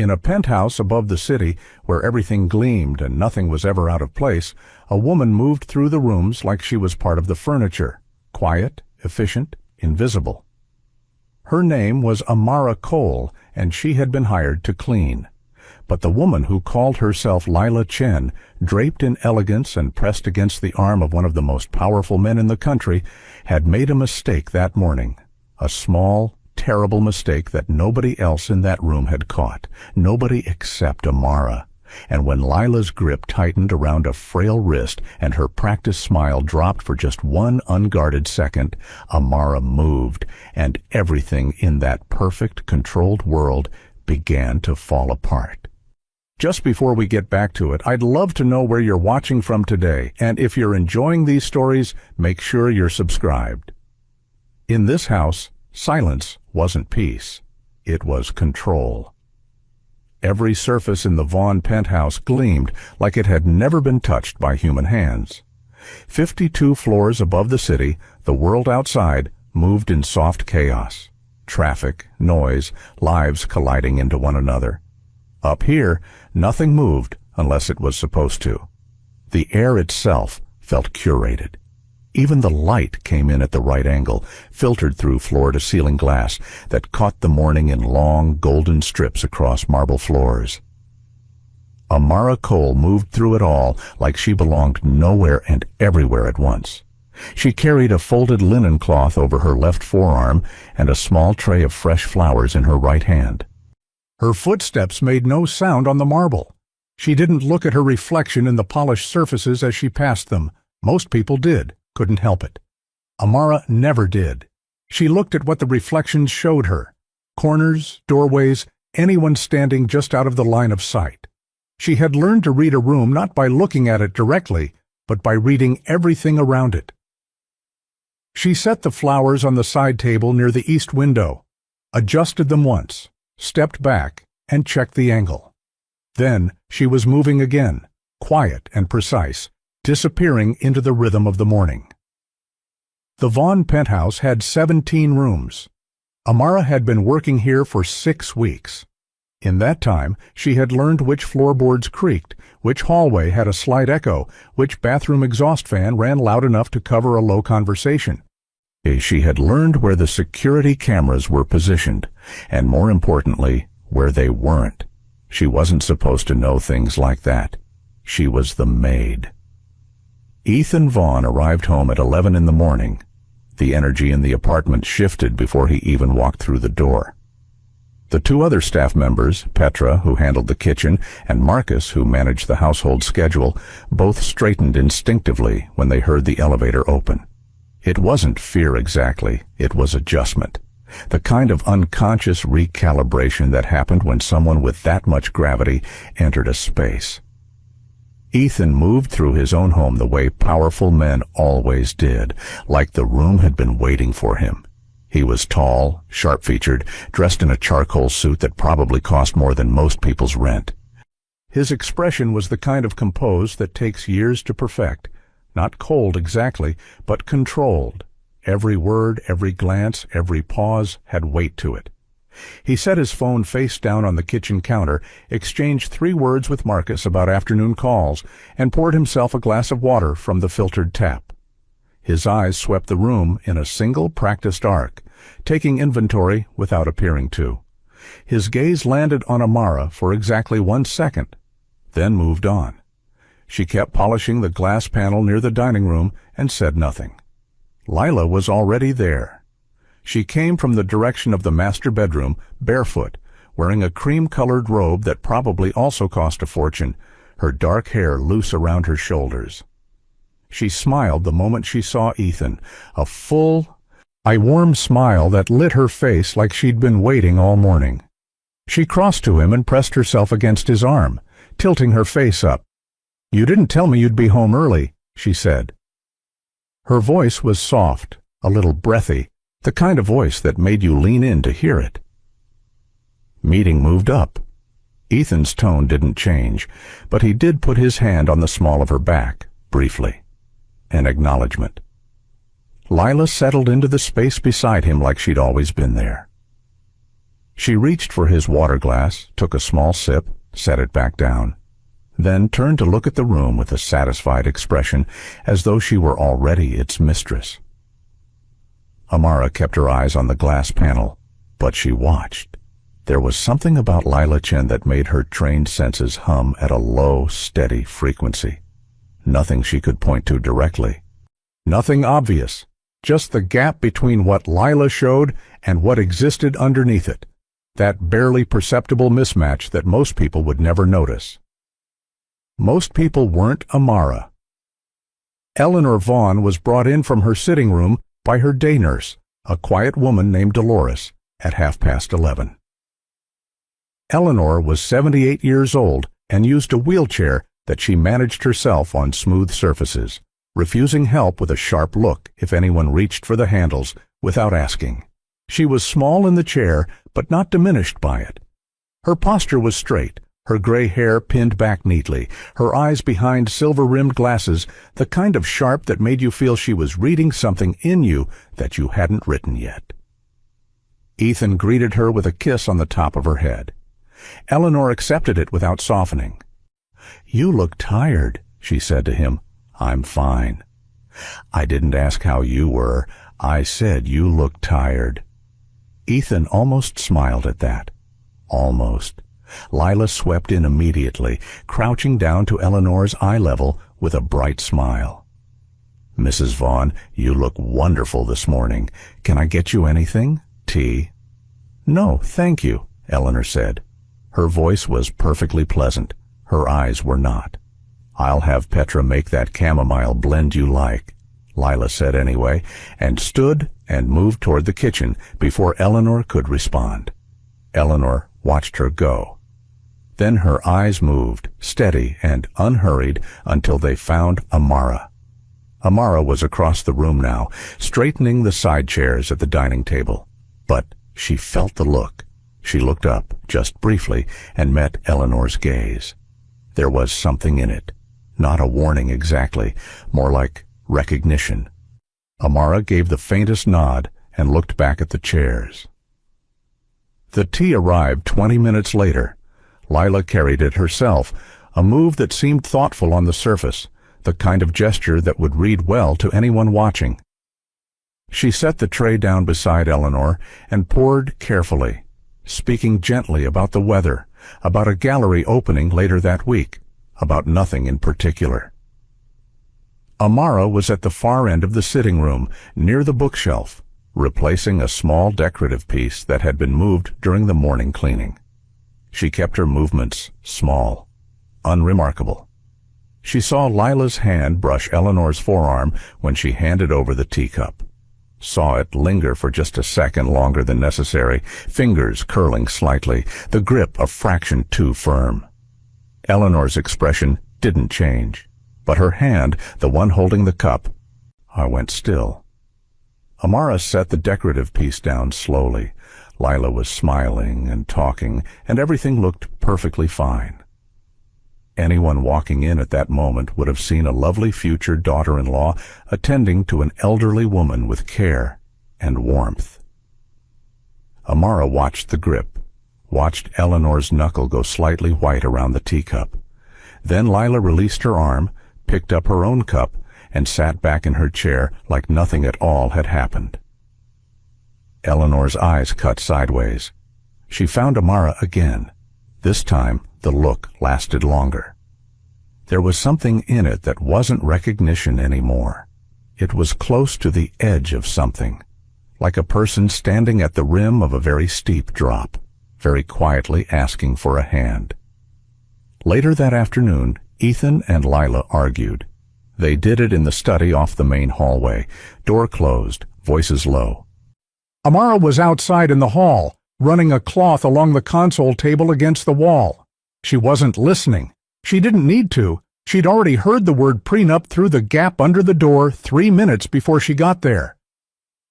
In a penthouse above the city, where everything gleamed and nothing was ever out of place, a woman moved through the rooms like she was part of the furniture, quiet, efficient, invisible. Her name was Amara Cole, and she had been hired to clean. But the woman who called herself Lila Chen, draped in elegance and pressed against the arm of one of the most powerful men in the country, had made a mistake that morning. A small, terrible mistake that nobody else in that room had caught. Nobody except Amara. And when Lila's grip tightened around a frail wrist and her practiced smile dropped for just one unguarded second, Amara moved, and everything in that perfect, controlled world began to fall apart. Just before we get back to it, I'd love to know where you're watching from today, and if you're enjoying these stories, make sure you're subscribed. In this house, silence wasn't peace. It was control. Every surface in the Vaughn penthouse gleamed like it had never been touched by human hands. 52 floors above the city, the world outside moved in soft chaos. Traffic, noise, lives colliding into one another. Up here, nothing moved unless it was supposed to. The air itself felt curated. Even the light came in at the right angle, filtered through floor-to-ceiling glass that caught the morning in long, golden strips across marble floors. Amara Cole moved through it all like she belonged nowhere and everywhere at once. She carried a folded linen cloth over her left forearm and a small tray of fresh flowers in her right hand. Her footsteps made no sound on the marble. She didn't look at her reflection in the polished surfaces as she passed them. Most people did. Couldn't help it. Amara never did. She looked at what the reflections showed her. Corners, doorways, anyone standing just out of the line of sight. She had learned to read a room not by looking at it directly, but by reading everything around it. She set the flowers on the side table near the east window, adjusted them once, stepped back, and checked the angle. Then she was moving again, quiet and precise, disappearing into the rhythm of the morning. The Vaughn penthouse had 17 rooms. Amara had been working here for 6 weeks. In that time, she had learned which floorboards creaked, which hallway had a slight echo, which bathroom exhaust fan ran loud enough to cover a low conversation. She had learned where the security cameras were positioned, and more importantly, where they weren't. She wasn't supposed to know things like that. She was the maid. Ethan Vaughn arrived home at 11 in the morning. The energy in the apartment shifted before he even walked through the door. The 2 other staff members, Petra, who handled the kitchen, and Marcus, who managed the household schedule, both straightened instinctively when they heard the elevator open. It wasn't fear exactly, it was adjustment. The kind of unconscious recalibration that happened when someone with that much gravity entered a space. Ethan moved through his own home the way powerful men always did, like the room had been waiting for him. He was tall, sharp-featured, dressed in a charcoal suit that probably cost more than most people's rent. His expression was the kind of compose that takes years to perfect, not cold exactly, but controlled. Every word, every glance, every pause had weight to it. He set his phone face down on the kitchen counter, exchanged 3 words with Marcus about afternoon calls, and poured himself a glass of water from the filtered tap. His eyes swept the room in a single practiced arc, taking inventory without appearing to. His gaze landed on Amara for exactly 1 second, then moved on. She kept polishing the glass panel near the dining room and said nothing. Lila was already there. She came from the direction of the master bedroom, barefoot, wearing a cream-colored robe that probably also cost a fortune, her dark hair loose around her shoulders. She smiled the moment she saw Ethan, a full, warm smile that lit her face like she'd been waiting all morning. She crossed to him and pressed herself against his arm, tilting her face up. "You didn't tell me you'd be home early," she said. Her voice was soft, a little breathy, the kind of voice that made you lean in to hear it. Meeting moved up. Ethan's tone didn't change, but he did put his hand on the small of her back, briefly. An acknowledgement. Lila settled into the space beside him like she'd always been there. She reached for his water glass, took a small sip, set it back down, then turned to look at the room with a satisfied expression, as though she were already its mistress. Amara kept her eyes on the glass panel, but she watched. There was something about Lila Chen that made her trained senses hum at a low, steady frequency. Nothing she could point to directly. Nothing obvious. Just the gap between what Lila showed and what existed underneath it. That barely perceptible mismatch that most people would never notice. Most people weren't Amara. Eleanor Vaughn was brought in from her sitting room by her day nurse, a quiet woman named Dolores, at 11:30. Eleanor was 78 years old and used a wheelchair that she managed herself on smooth surfaces, refusing help with a sharp look if anyone reached for the handles without asking. She was small in the chair, but not diminished by it. Her posture was straight, her gray hair pinned back neatly, her eyes behind silver-rimmed glasses, the kind of sharp that made you feel she was reading something in you that you hadn't written yet. Ethan greeted her with a kiss on the top of her head. Eleanor accepted it without softening. "You look tired," she said to him. "I'm fine." "I didn't ask how you were. I said you look tired." Ethan almost smiled at that. Almost. Lila swept in immediately, crouching down to Eleanor's eye level with a bright smile. "Mrs. Vaughn, you look wonderful this morning. Can I get you anything? Tea?" "No, thank you," Eleanor said. Her voice was perfectly pleasant. Her eyes were not. "I'll have Petra make that chamomile blend you like," Lila said anyway, and stood and moved toward the kitchen before Eleanor could respond. Eleanor watched her go. Then her eyes moved, steady and unhurried, until they found Amara. Amara was across the room now, straightening the side chairs at the dining table. But she felt the look. She looked up, just briefly, and met Eleanor's gaze. There was something in it. Not a warning exactly, more like recognition. Amara gave the faintest nod and looked back at the chairs. The tea arrived 20 minutes later. Lila carried it herself, a move that seemed thoughtful on the surface, the kind of gesture that would read well to anyone watching. She set the tray down beside Eleanor and poured carefully, speaking gently about the weather, about a gallery opening later that week, about nothing in particular. Amara was at the far end of the sitting room, near the bookshelf, replacing a small decorative piece that had been moved during the morning cleaning. She kept her movements small, unremarkable. She saw Lila's hand brush Eleanor's forearm when she handed over the teacup. Saw it linger for just a second longer than necessary, fingers curling slightly, the grip a fraction too firm. Eleanor's expression didn't change, but her hand, the one holding the cup, went still. Amara set the decorative piece down slowly. Lila was smiling and talking, and everything looked perfectly fine. Anyone walking in at that moment would have seen a lovely future daughter-in-law attending to an elderly woman with care and warmth. Amara watched the grip, watched Eleanor's knuckle go slightly white around the teacup. Then Lila released her arm, picked up her own cup, and sat back in her chair like nothing at all had happened. Eleanor's eyes cut sideways. She found Amara again. This time, the look lasted longer. There was something in it that wasn't recognition anymore. It was close to the edge of something, like a person standing at the rim of a very steep drop, very quietly asking for a hand. Later that afternoon, Ethan and Lila argued. They did it in the study off the main hallway, door closed, voices low. Amara was outside in the hall, running a cloth along the console table against the wall. She wasn't listening. She didn't need to. She'd already heard the word prenup through the gap under the door 3 minutes before she got there.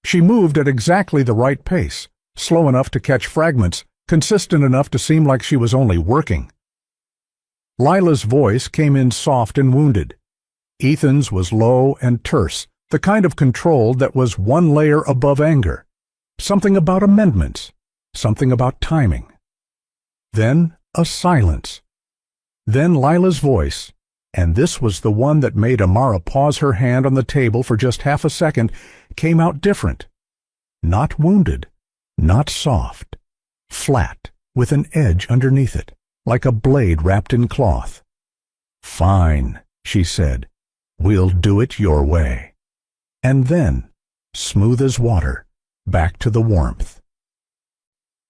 She moved at exactly the right pace, slow enough to catch fragments, consistent enough to seem like she was only working. Lila's voice came in soft and wounded. Ethan's was low and terse, the kind of control that was one layer above anger. Something about amendments. Something about timing. Then a silence. Then Lila's voice, and this was the one that made Amara pause her hand on the table for just half a second, came out different. Not wounded, not soft, flat, with an edge underneath it, like a blade wrapped in cloth. "Fine," she said. "We'll do it your way." And then, smooth as water, back to the warmth.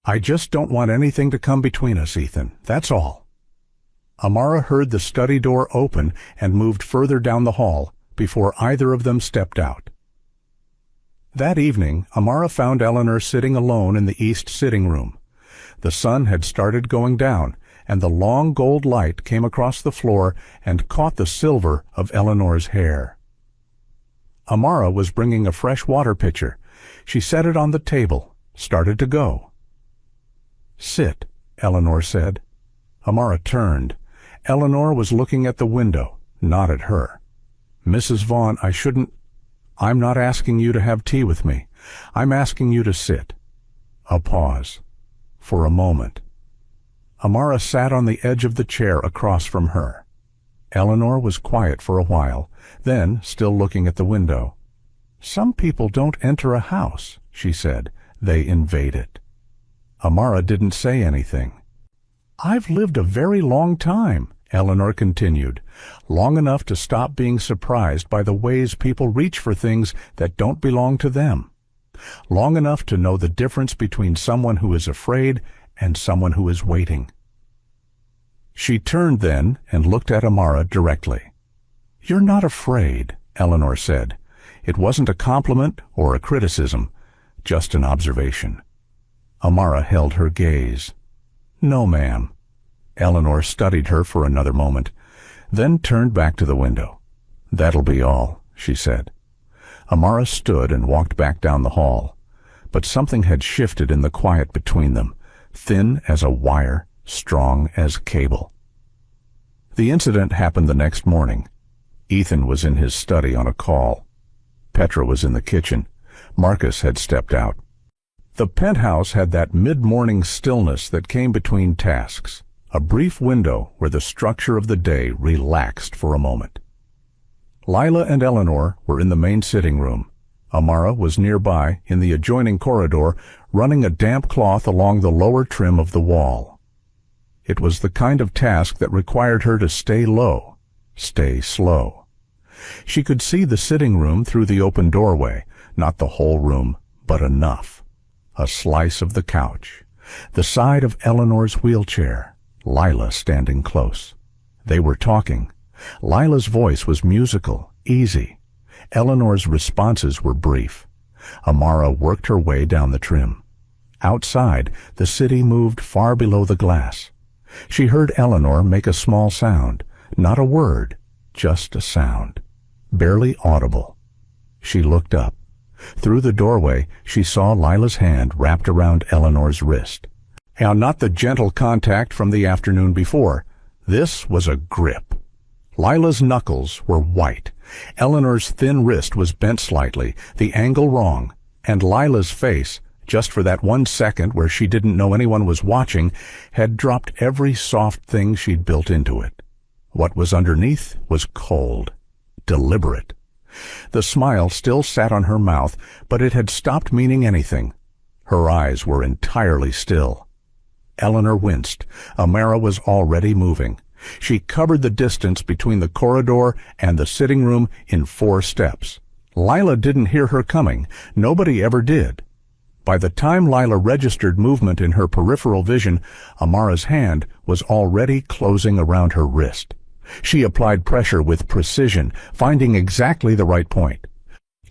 "I just don't want anything to come between us, Ethan, that's all." Amara heard the study door open and moved further down the hall before either of them stepped out. That evening, Amara found Eleanor sitting alone in the east sitting room. The sun had started going down, and the long gold light came across the floor and caught the silver of Eleanor's hair. Amara was bringing a fresh water pitcher. She set it on the table, started to go. "Sit," Eleanor said. Amara turned. Eleanor was looking at the window, not at her. "Mrs. Vaughn, I'm not asking you to have tea with me. I'm asking you to sit." A pause. For a moment. Amara sat on the edge of the chair across from her. Eleanor was quiet for a while, then, still looking at the window. "Some people don't enter a house," she said. "They invade it." Amara didn't say anything. "I've lived a very long time," Eleanor continued, "long enough to stop being surprised by the ways people reach for things that don't belong to them. Long enough to know the difference between someone who is afraid and someone who is waiting." She turned then and looked at Amara directly. "You're not afraid," Eleanor said. It wasn't a compliment or a criticism, just an observation. Amara held her gaze. "No, ma'am." Eleanor studied her for another moment, then turned back to the window. "That'll be all," she said. Amara stood and walked back down the hall, but something had shifted in the quiet between them, thin as a wire, strong as cable. The incident happened the next morning. Ethan was in his study on a call. Petra was in the kitchen. Marcus had stepped out. The penthouse had that mid-morning stillness that came between tasks, a brief window where the structure of the day relaxed for a moment. Lila and Eleanor were in the main sitting room. Amara was nearby in the adjoining corridor, running a damp cloth along the lower trim of the wall. It was the kind of task that required her to stay low, stay slow. She could see the sitting room through the open doorway, not the whole room, but enough. A slice of the couch, the side of Eleanor's wheelchair, Lila standing close. They were talking. Lila's voice was musical, easy. Eleanor's responses were brief. Amara worked her way down the trim. Outside, the city moved far below the glass. She heard Eleanor make a small sound, not a word, just a sound, barely audible. She looked up. Through the doorway, she saw Lila's hand wrapped around Eleanor's wrist. And not the gentle contact from the afternoon before. This was a grip. Lila's knuckles were white. Eleanor's thin wrist was bent slightly, the angle wrong, and Lila's face, just for that 1 second where she didn't know anyone was watching, had dropped every soft thing she'd built into it. What was underneath was cold, deliberate. The smile still sat on her mouth, but it had stopped meaning anything. Her eyes were entirely still. Eleanor winced. Amara was already moving. She covered the distance between the corridor and the sitting room in 4 steps. Lila didn't hear her coming. Nobody ever did. By the time Lila registered movement in her peripheral vision, Amara's hand was already closing around her wrist. She applied pressure with precision, finding exactly the right point.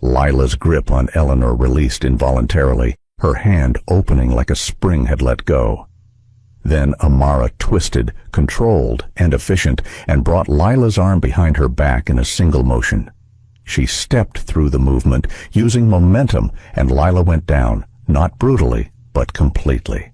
Lila's grip on Eleanor released involuntarily, her hand opening like a spring had let go. Then Amara twisted, controlled and efficient, and brought Lila's arm behind her back in a single motion. She stepped through the movement, using momentum, and Lila went down, not brutally, but completely.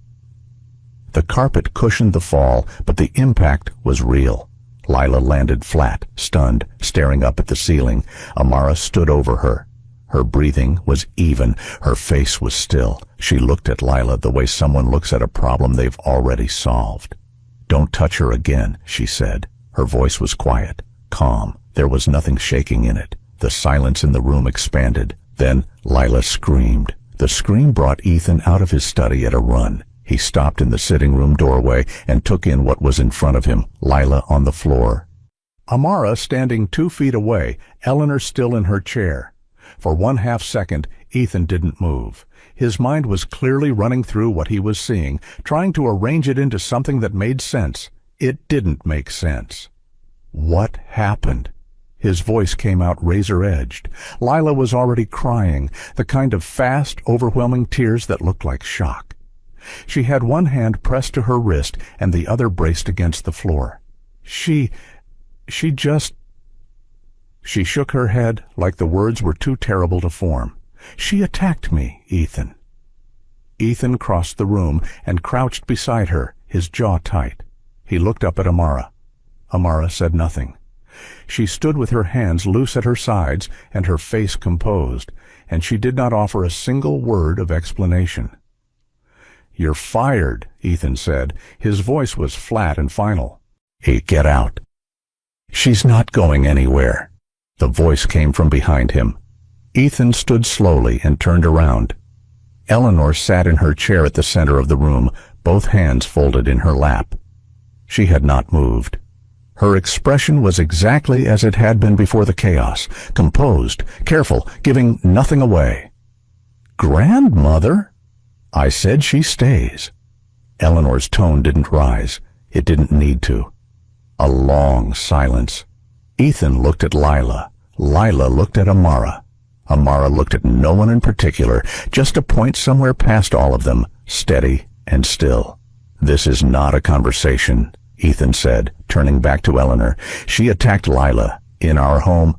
The carpet cushioned the fall, but the impact was real. Lila landed flat, stunned, staring up at the ceiling. Amara stood over her. Her breathing was even. Her face was still. She looked at Lila the way someone looks at a problem they've already solved. "Don't touch her again," she said. Her voice was quiet, calm. There was nothing shaking in it. The silence in the room expanded. Then Lila screamed. The scream brought Ethan out of his study at a run. He stopped in the sitting room doorway and took in what was in front of him, Lila on the floor. Amara standing 2 feet away, Eleanor still in her chair. For 1/2 second, Ethan didn't move. His mind was clearly running through what he was seeing, trying to arrange it into something that made sense. It didn't make sense. What happened? His voice came out razor-edged. Lila was already crying, the kind of fast, overwhelming tears that looked like shock. She had one hand pressed to her wrist and the other braced against the floor. She shook her head like the words were too terrible to form. "She attacked me, Ethan." Ethan crossed the room and crouched beside her, his jaw tight. He looked up at Amara. Amara said nothing. She stood with her hands loose at her sides and her face composed, and she did not offer a single word of explanation. "You're fired," Ethan said. His voice was flat and final. "Hey, get out." "She's not going anywhere." The voice came from behind him. Ethan stood slowly and turned around. Eleanor sat in her chair at the center of the room, both hands folded in her lap. She had not moved. Her expression was exactly as it had been before the chaos, composed, careful, giving nothing away. "Grandmother?" "I said she stays." Eleanor's tone didn't rise. It didn't need to. A long silence. Ethan looked at Lila. Lila looked at Amara. Amara looked at no one in particular, just a point somewhere past all of them, steady and still. "This is not a conversation," Ethan said, turning back to Eleanor. "She attacked Lila. In our home."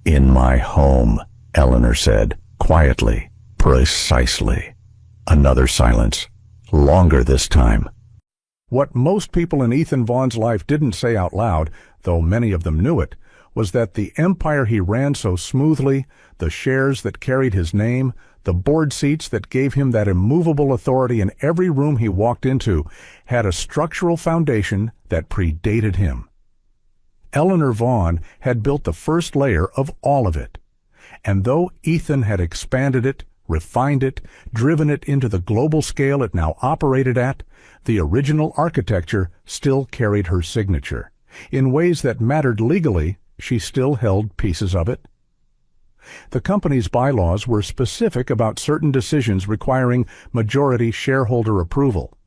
"In my home," Eleanor said, quietly, precisely. Another silence. Longer this time. What most people in Ethan Vaughn's life didn't say out loud, though many of them knew it, was that the empire he ran so smoothly, the shares that carried his name, the board seats that gave him that immovable authority in every room he walked into, had a structural foundation that predated him. Eleanor Vaughn had built the first layer of all of it. And though Ethan had expanded it, refined it, driven it into the global scale it now operated at, the original architecture still carried her signature. In ways that mattered legally, she still held pieces of it. The company's bylaws were specific about certain decisions requiring majority shareholder approval.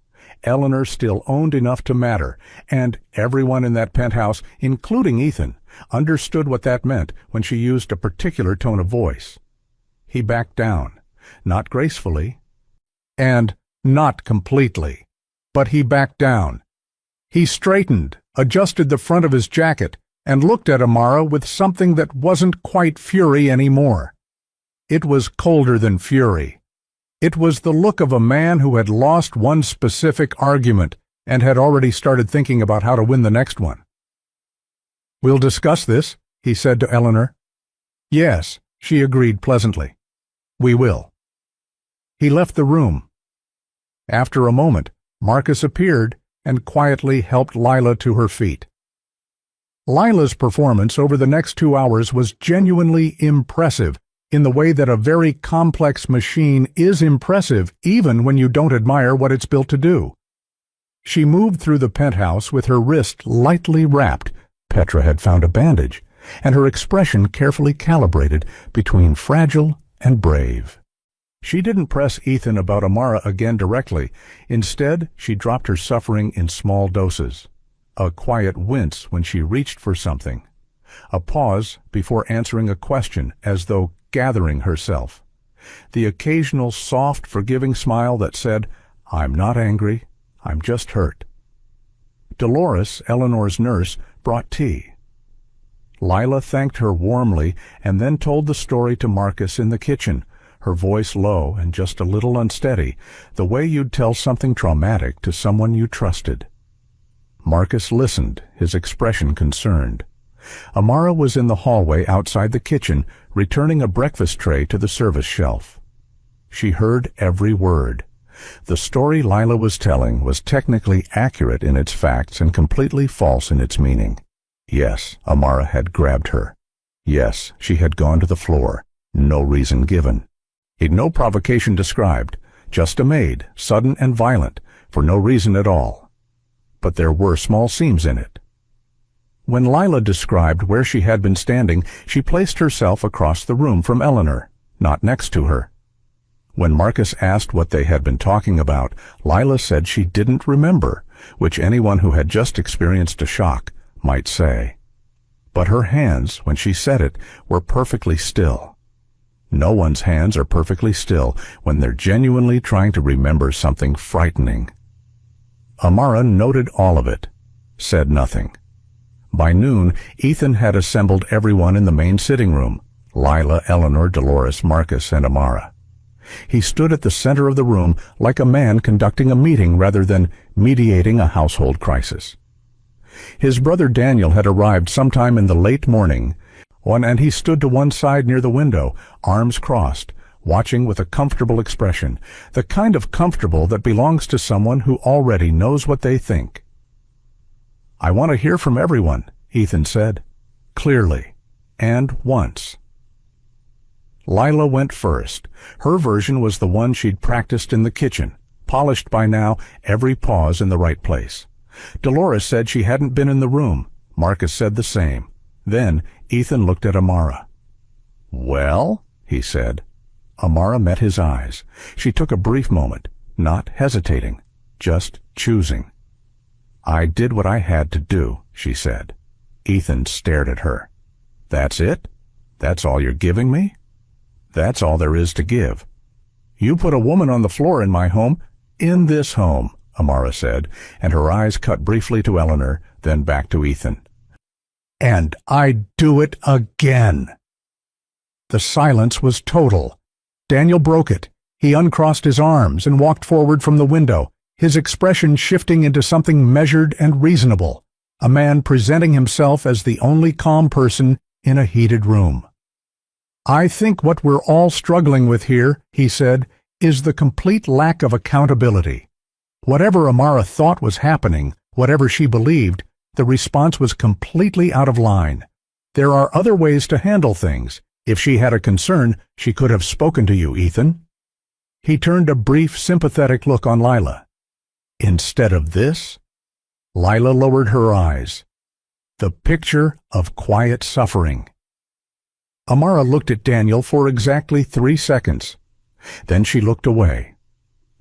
Eleanor still owned enough to matter, and everyone in that penthouse, including Ethan, understood what that meant when she used a particular tone of voice. He backed down, not gracefully, and not completely, but he backed down. He straightened, adjusted the front of his jacket, and looked at Amara with something that wasn't quite fury anymore. It was colder than fury. It was the look of a man who had lost one specific argument and had already started thinking about how to win the next one. "We'll discuss this," he said to Eleanor. "Yes," she agreed pleasantly. "We will." He left the room. After a moment, Marcus appeared and quietly helped Lila to her feet. Lila's performance over the next 2 hours was genuinely impressive, in the way that a very complex machine is impressive even when you don't admire what it's built to do. She moved through the penthouse with her wrist lightly wrapped, Petra had found a bandage, and her expression carefully calibrated between fragile and brave. She didn't press Ethan about Amara again directly. Instead, she dropped her suffering in small doses. A quiet wince when she reached for something. A pause before answering a question, as though gathering herself. The occasional soft, forgiving smile that said, "I'm not angry, I'm just hurt." Dolores, Eleanor's nurse, brought tea. Lila thanked her warmly and then told the story to Marcus in the kitchen, her voice low and just a little unsteady, the way you'd tell something traumatic to someone you trusted. Marcus listened, his expression concerned. Amara was in the hallway outside the kitchen, returning a breakfast tray to the service shelf. She heard every word. The story Lila was telling was technically accurate in its facts and completely false in its meaning. Yes, Amara had grabbed her. Yes, she had gone to the floor. No reason given. No provocation described. Just a maid, sudden and violent, for no reason at all. But there were small seams in it. When Lila described where she had been standing, she placed herself across the room from Eleanor, not next to her. When Marcus asked what they had been talking about, Lila said she didn't remember, which anyone who had just experienced a shock might say. But her hands, when she said it, were perfectly still. No one's hands are perfectly still when they're genuinely trying to remember something frightening. Amara noted all of it, said nothing. By noon, Ethan had assembled everyone in the main sitting room: Lila, Eleanor, Dolores, Marcus, and Amara. He stood at the center of the room like a man conducting a meeting rather than mediating a household crisis. His brother Daniel had arrived sometime in the late morning, and he stood to one side near the window, arms crossed, watching with a comfortable expression, the kind of comfortable that belongs to someone who already knows what they think. "I want to hear from everyone," Ethan said, clearly, and once. Lila went first. Her version was the one she'd practiced in the kitchen, polished by now, every pause in the right place. Dolores said she hadn't been in the room. Marcus said the same. Then Ethan looked at Amara. "Well?" he said. Amara met his eyes. She took a brief moment, not hesitating, just choosing. "I did what I had to do," she said. Ethan stared at her. "That's it? That's all you're giving me?" "That's all there is to give." "You put a woman on the floor in my home." "In this home," Amara said, and her eyes cut briefly to Eleanor, then back to Ethan. "And I'd do it again." The silence was total. Daniel broke it. He uncrossed his arms and walked forward from the window, his expression shifting into something measured and reasonable, a man presenting himself as the only calm person in a heated room. "I think what we're all struggling with here," he said, "is the complete lack of accountability. Whatever Amara thought was happening, whatever she believed, the response was completely out of line. There are other ways to handle things. If she had a concern, she could have spoken to you, Ethan." He turned a brief, sympathetic look on Lila. Instead of this, Lila lowered her eyes. The picture of quiet suffering. Amara looked at Daniel for exactly 3 seconds. Then she looked away.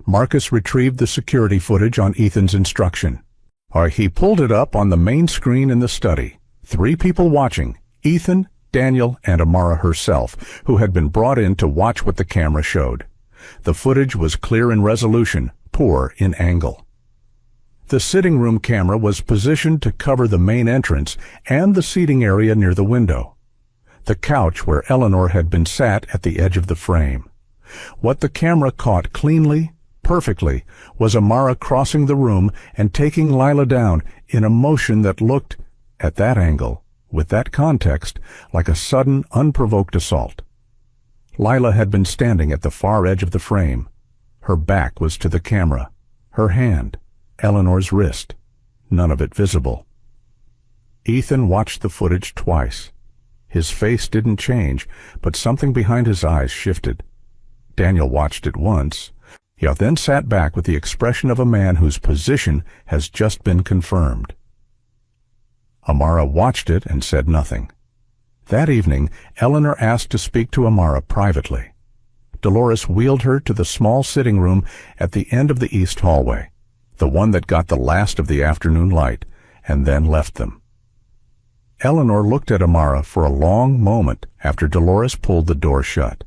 Marcus retrieved the security footage on Ethan's instruction. He pulled it up on the main screen in the study. 3 people watching: Ethan, Daniel, and Amara herself, who had been brought in to watch what the camera showed. The footage was clear in resolution, poor in angle. The sitting room camera was positioned to cover the main entrance and the seating area near the window. The couch where Eleanor had been sat at the edge of the frame. What the camera caught cleanly, perfectly, was Amara crossing the room and taking Lila down in a motion that looked, at that angle, with that context, like a sudden, unprovoked assault. Lila had been standing at the far edge of the frame. Her back was to the camera. Her hand, Eleanor's wrist, none of it visible. Ethan watched the footage twice. His face didn't change, but something behind his eyes shifted. Daniel watched it once. He then sat back with the expression of a man whose position has just been confirmed. Amara watched it and said nothing. That evening, Eleanor asked to speak to Amara privately. Dolores wheeled her to the small sitting room at the end of the east hallway, the one that got the last of the afternoon light, and then left them. Eleanor looked at Amara for a long moment after Dolores pulled the door shut.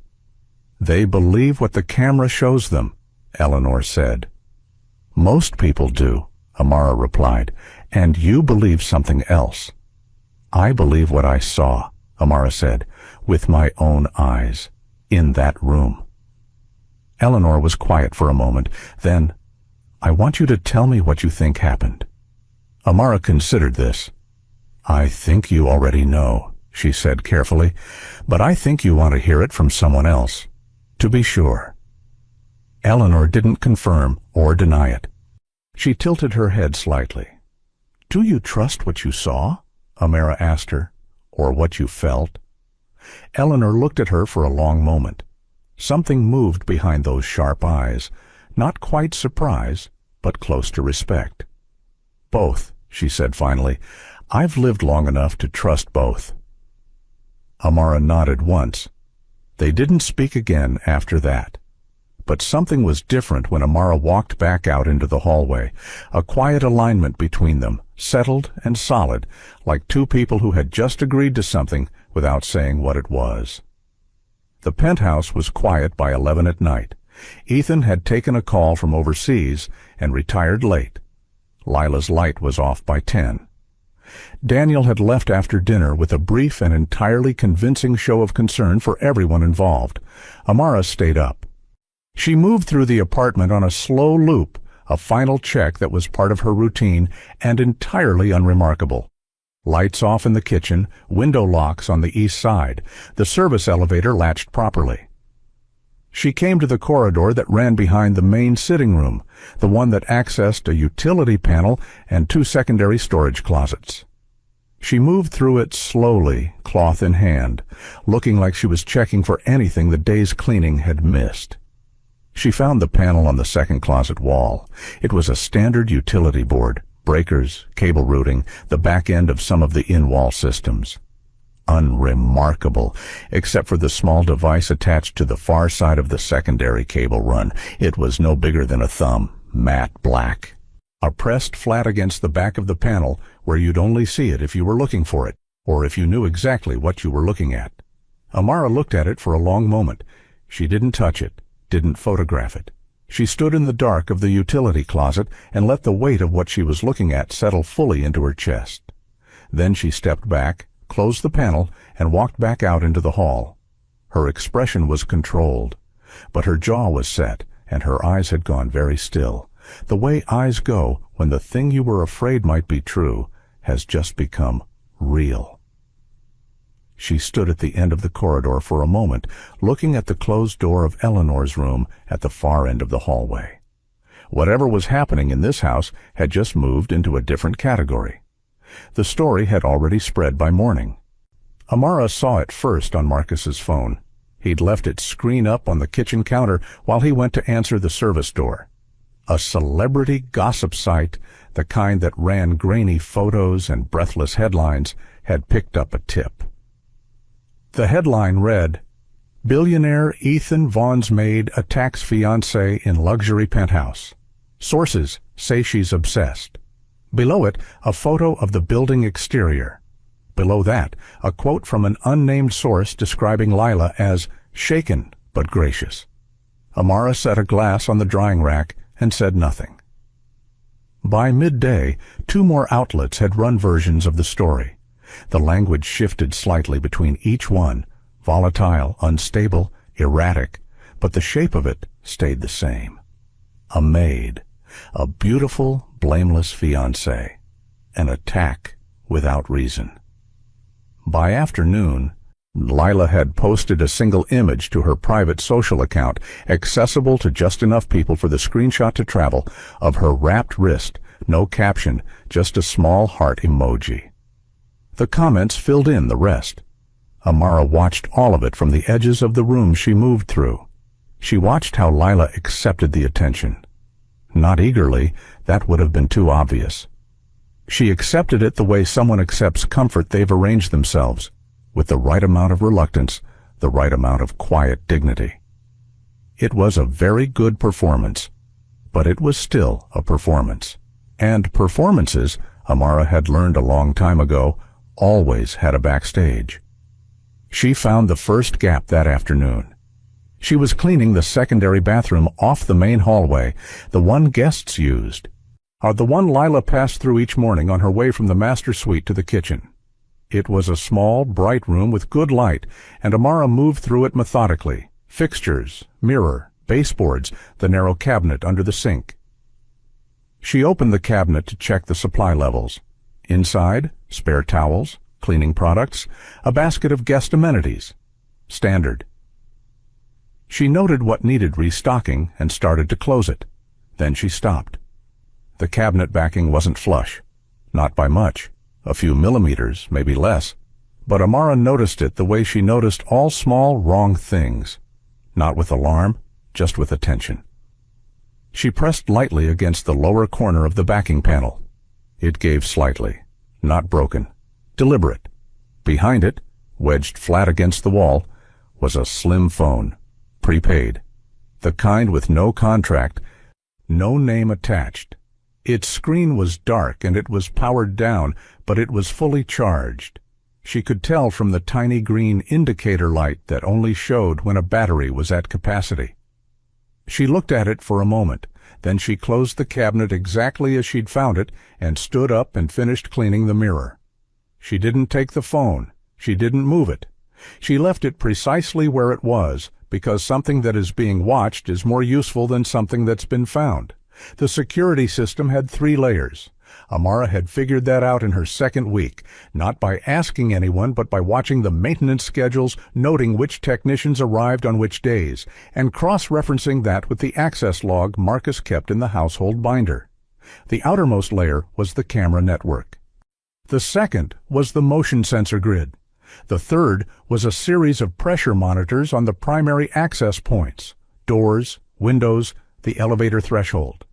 "They believe what the camera shows them," Eleanor said. "Most people do," Amara replied, "and you believe something else." "I believe what I saw," Amara said, "with my own eyes, in that room." Eleanor was quiet for a moment. Then, "I want you to tell me what you think happened." Amara considered this. "I think you already know," she said carefully, "but I think you want to hear it from someone else. To be sure." Eleanor didn't confirm or deny it. She tilted her head slightly. "Do you trust what you saw?" Amara asked her. "Or what you felt?" Eleanor looked at her for a long moment. Something moved behind those sharp eyes, not quite surprise, but close to respect. "Both," she said finally. "I've lived long enough to trust both." Amara nodded once. They didn't speak again after that. But something was different when Amara walked back out into the hallway, a quiet alignment between them, settled and solid, like two people who had just agreed to something without saying what it was. The penthouse was quiet by 11 at night. Ethan had taken a call from overseas and retired late. Lila's light was off by 10. Daniel had left after dinner with a brief and entirely convincing show of concern for everyone involved. Amara stayed up. She moved through the apartment on a slow loop, a final check that was part of her routine and entirely unremarkable. Lights off in the kitchen, window locks on the east side, the service elevator latched properly. She came to the corridor that ran behind the main sitting room, the one that accessed a utility panel and 2 secondary storage closets. She moved through it slowly, cloth in hand, looking like she was checking for anything the day's cleaning had missed. She found the panel on the second closet wall. It was a standard utility board, breakers, cable routing, the back end of some of the in-wall systems. Unremarkable, except for the small device attached to the far side of the secondary cable run. It was no bigger than a thumb, matte black. Pressed flat against the back of the panel where you'd only see it if you were looking for it, or if you knew exactly what you were looking at. Amara looked at it for a long moment. She didn't touch it, didn't photograph it. She stood in the dark of the utility closet and let the weight of what she was looking at settle fully into her chest. Then she stepped back, closed the panel, and walked back out into the hall. Her expression was controlled, but her jaw was set, and her eyes had gone very still. The way eyes go when the thing you were afraid might be true has just become real. She stood at the end of the corridor for a moment, looking at the closed door of Eleanor's room at the far end of the hallway. Whatever was happening in this house had just moved into a different category. The story had already spread by morning. Amara saw it first on Marcus's phone. He'd left its screen up on the kitchen counter while he went to answer the service door. A celebrity gossip site, the kind that ran grainy photos and breathless headlines, had picked up a tip. The headline read, "Billionaire Ethan Vaughn's maid attacks fiancé in luxury penthouse. Sources say she's obsessed." Below it, a photo of the building exterior. Below that, a quote from an unnamed source describing Lila as shaken but gracious. Amara set a glass on the drying rack and said nothing. By midday, 2 more outlets had run versions of the story. The language shifted slightly between each one, volatile, unstable, erratic, but the shape of it stayed the same. A maid, a beautiful, blameless fiancée, an attack without reason. By afternoon, Lila had posted a single image to her private social account, accessible to just enough people for the screenshot to travel, of her wrapped wrist, no caption, just a small heart emoji. The comments filled in the rest. Amara watched all of it from the edges of the room she moved through. She watched how Lila accepted the attention. Not eagerly, that would have been too obvious. She accepted it the way someone accepts comfort they've arranged themselves, with the right amount of reluctance, the right amount of quiet dignity. It was a very good performance, but it was still a performance. And performances, Amara had learned a long time ago, always had a backstage. She found the first gap that afternoon. She was cleaning the secondary bathroom off the main hallway, the one guests used, or the one Lila passed through each morning on her way from the master suite to the kitchen. It was a small, bright room with good light, and Amara moved through it methodically. Fixtures, mirror, baseboards, the narrow cabinet under the sink. She opened the cabinet to check the supply levels. Inside, spare towels, cleaning products, a basket of guest amenities. Standard. She noted what needed restocking and started to close it. Then she stopped. The cabinet backing wasn't flush. Not by much. A few millimeters, maybe less. But Amara noticed it the way she noticed all small, wrong things. Not with alarm, just with attention. She pressed lightly against the lower corner of the backing panel. It gave slightly. Not broken. Deliberate. Behind it, wedged flat against the wall, was a slim phone. Prepaid. The kind with no contract, no name attached. Its screen was dark and it was powered down, but it was fully charged. She could tell from the tiny green indicator light that only showed when a battery was at capacity. She looked at it for a moment. Then she closed the cabinet exactly as she'd found it and stood up and finished cleaning the mirror. She didn't take the phone. She didn't move it. She left it precisely where it was, because something that is being watched is more useful than something that's been found. The security system had 3 layers. Amara had figured that out in her second week, not by asking anyone but by watching the maintenance schedules, noting which technicians arrived on which days, and cross-referencing that with the access log Marcus kept in the household binder. The outermost layer was the camera network. The second was the motion sensor grid. The third was a series of pressure monitors on the primary access points, doors, windows, the elevator threshold.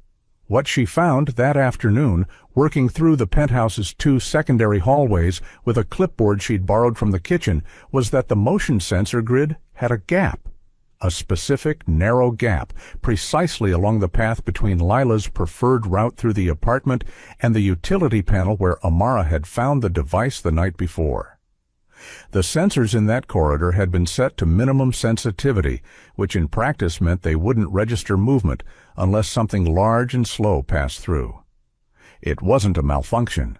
What she found that afternoon, working through the penthouse's 2 secondary hallways with a clipboard she'd borrowed from the kitchen, was that the motion sensor grid had a gap. A specific, narrow gap, precisely along the path between Lila's preferred route through the apartment and the utility panel where Amara had found the device the night before. The sensors in that corridor had been set to minimum sensitivity, which in practice meant they wouldn't register movement unless something large and slow passed through. It wasn't a malfunction.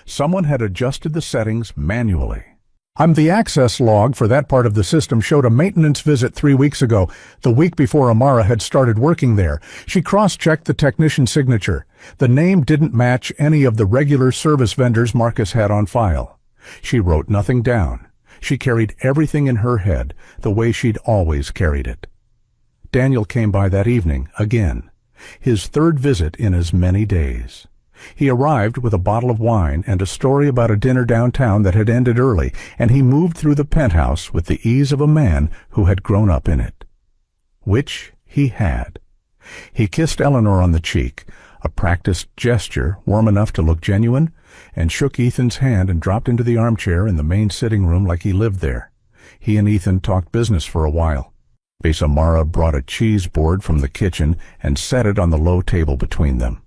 Someone had adjusted the settings manually. The access log for that part of the system showed a maintenance visit 3 weeks ago, the week before Amara had started working there. She cross-checked the technician's signature. The name didn't match any of the regular service vendors Marcus had on file. She wrote nothing down. She carried everything in her head, the way she'd always carried it. Daniel came by that evening, again, his 3rd visit in as many days. He arrived with a bottle of wine and a story about a dinner downtown that had ended early, and he moved through the penthouse with the ease of a man who had grown up in it. Which he had. He kissed Eleanor on the cheek, a practiced gesture warm enough to look genuine, and shook Ethan's hand and dropped into the armchair in the main sitting room like he lived there. He and Ethan talked business for a while. Amara brought a cheese board from the kitchen and set it on the low table between them.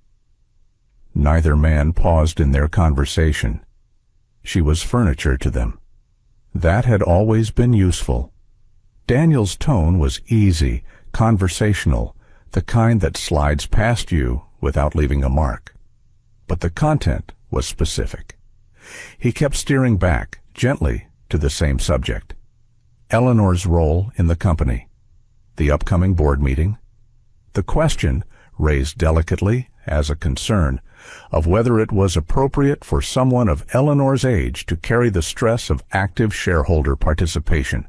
Neither man paused in their conversation. She was furniture to them. That had always been useful. Daniel's tone was easy, conversational, the kind that slides past you without leaving a mark. But the content was specific. He kept steering back, gently, to the same subject. Eleanor's role in the company. The upcoming board meeting. The question, raised delicately as a concern, of whether it was appropriate for someone of Eleanor's age to carry the stress of active shareholder participation.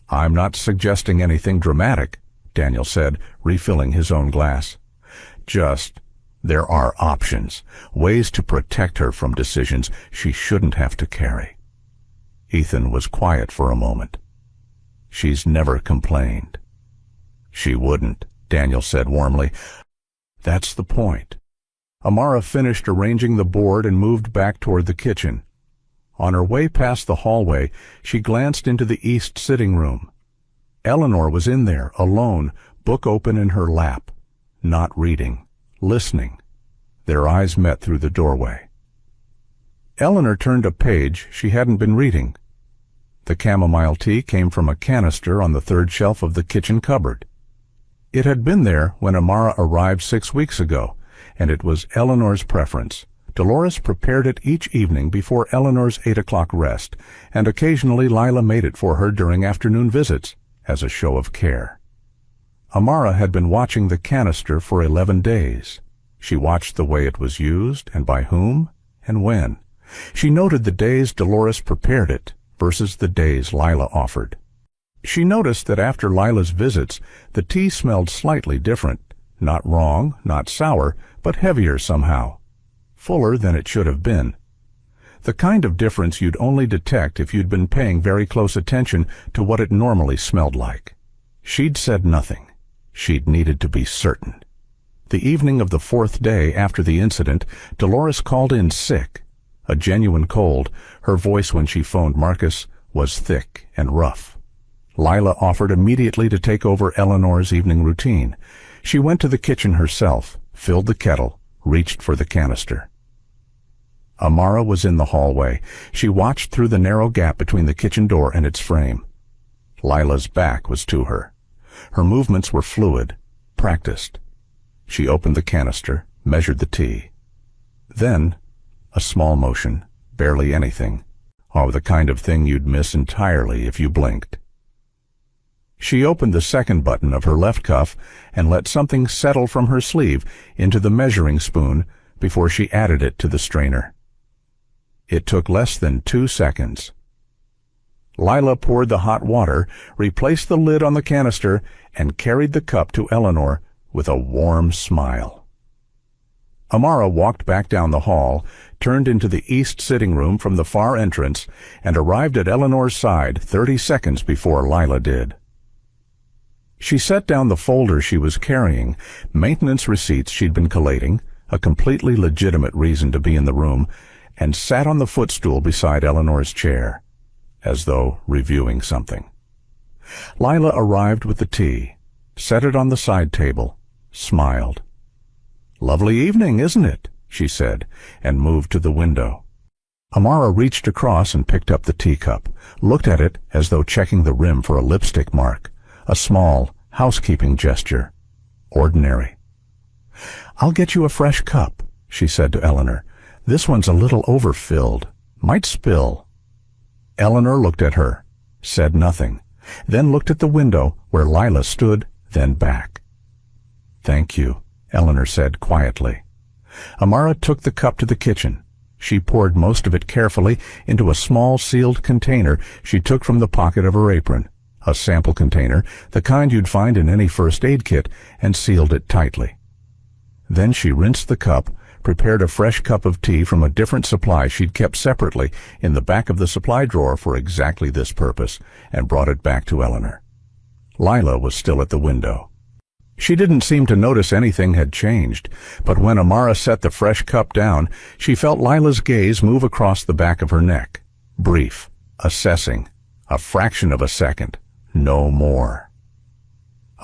"I'm not suggesting anything dramatic," Daniel said, refilling his own glass. "Just, there are options, ways to protect her from decisions she shouldn't have to carry." Ethan was quiet for a moment. "She's never complained." "She wouldn't," Daniel said warmly. "That's the point." Amara finished arranging the board and moved back toward the kitchen. On her way past the hallway, she glanced into the east sitting room. Eleanor was in there, alone, book open in her lap. Not reading, listening. Their eyes met through the doorway. Eleanor turned a page she hadn't been reading. The chamomile tea came from a canister on the 3rd shelf of the kitchen cupboard. It had been there when Amara arrived 6 weeks ago, and it was Eleanor's preference. Dolores prepared it each evening before Eleanor's 8 o'clock rest, and occasionally Lila made it for her during afternoon visits, as a show of care. Amara had been watching the canister for 11 days. She watched the way it was used and by whom, and when. She noted the days Dolores prepared it versus the days Lila offered. She noticed that after Lila's visits, the tea smelled slightly different. Not wrong, not sour, but heavier somehow. Fuller than it should have been. The kind of difference you'd only detect if you'd been paying very close attention to what it normally smelled like. She'd said nothing. She'd needed to be certain. The evening of the 4th day after the incident, Dolores called in sick. A genuine cold. Her voice when she phoned Marcus was thick and rough. Lila offered immediately to take over Eleanor's evening routine. She went to the kitchen herself, filled the kettle, reached for the canister. Amara was in the hallway. She watched through the narrow gap between the kitchen door and its frame. Lila's back was to her. Her movements were fluid, practiced. She opened the canister, measured the tea. Then, a small motion, barely anything. Oh, the kind of thing you'd miss entirely if you blinked. She opened the second button of her left cuff and let something settle from her sleeve into the measuring spoon before she added it to the strainer. It took less than 2 seconds. Lila poured the hot water, replaced the lid on the canister, and carried the cup to Eleanor with a warm smile. Amara walked back down the hall, turned into the east sitting room from the far entrance, and arrived at Eleanor's side 30 seconds before Lila did. She set down the folder she was carrying, maintenance receipts she'd been collating, a completely legitimate reason to be in the room, and sat on the footstool beside Eleanor's chair, as though reviewing something. Lila arrived with the tea, set it on the side table, smiled. "Lovely evening, isn't it?" she said, and moved to the window. Amara reached across and picked up the teacup, looked at it as though checking the rim for a lipstick mark, a small, housekeeping gesture. Ordinary. "I'll get you a fresh cup," she said to Eleanor. "This one's a little overfilled. Might spill." Eleanor looked at her, said nothing, then looked at the window where Lila stood, then back. "Thank you," Eleanor said quietly. Amara took the cup to the kitchen. She poured most of it carefully into a small sealed container she took from the pocket of her apron, a sample container, the kind you'd find in any first aid kit, and sealed it tightly. Then she rinsed the cup, prepared a fresh cup of tea from a different supply she'd kept separately in the back of the supply drawer for exactly this purpose, and brought it back to Eleanor. Lila was still at the window. She didn't seem to notice anything had changed, but when Amara set the fresh cup down, she felt Lila's gaze move across the back of her neck. Brief, assessing, a fraction of a second, no more.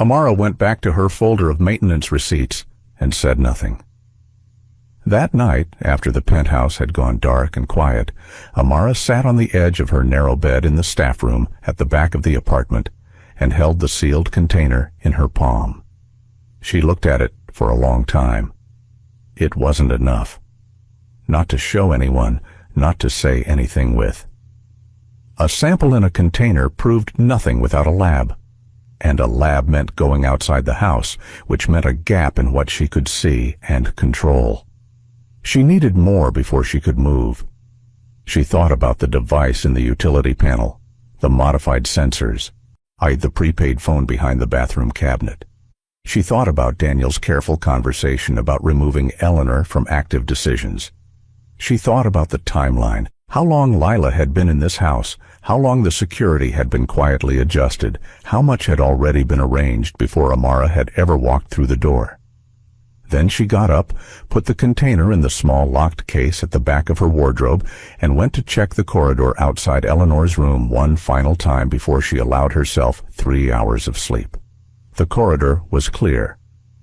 Amara went back to her folder of maintenance receipts and said nothing. That night, after the penthouse had gone dark and quiet, Amara sat on the edge of her narrow bed in the staff room at the back of the apartment and held the sealed container in her palm. She looked at it for a long time. It wasn't enough. Not to show anyone, not to say anything with. A sample in a container proved nothing without a lab. And a lab meant going outside the house, which meant a gap in what she could see and control. She needed more before she could move. She thought about the device in the utility panel, the modified sensors, eyed the prepaid phone behind the bathroom cabinet. She thought about Daniel's careful conversation about removing Eleanor from active decisions. She thought about the timeline, how long Lila had been in this house, how long the security had been quietly adjusted, how much had already been arranged before Amara had ever walked through the door. Then she got up, put the container in the small locked case at the back of her wardrobe, and went to check the corridor outside Eleanor's room one final time before she allowed herself 3 hours of sleep. The corridor was clear,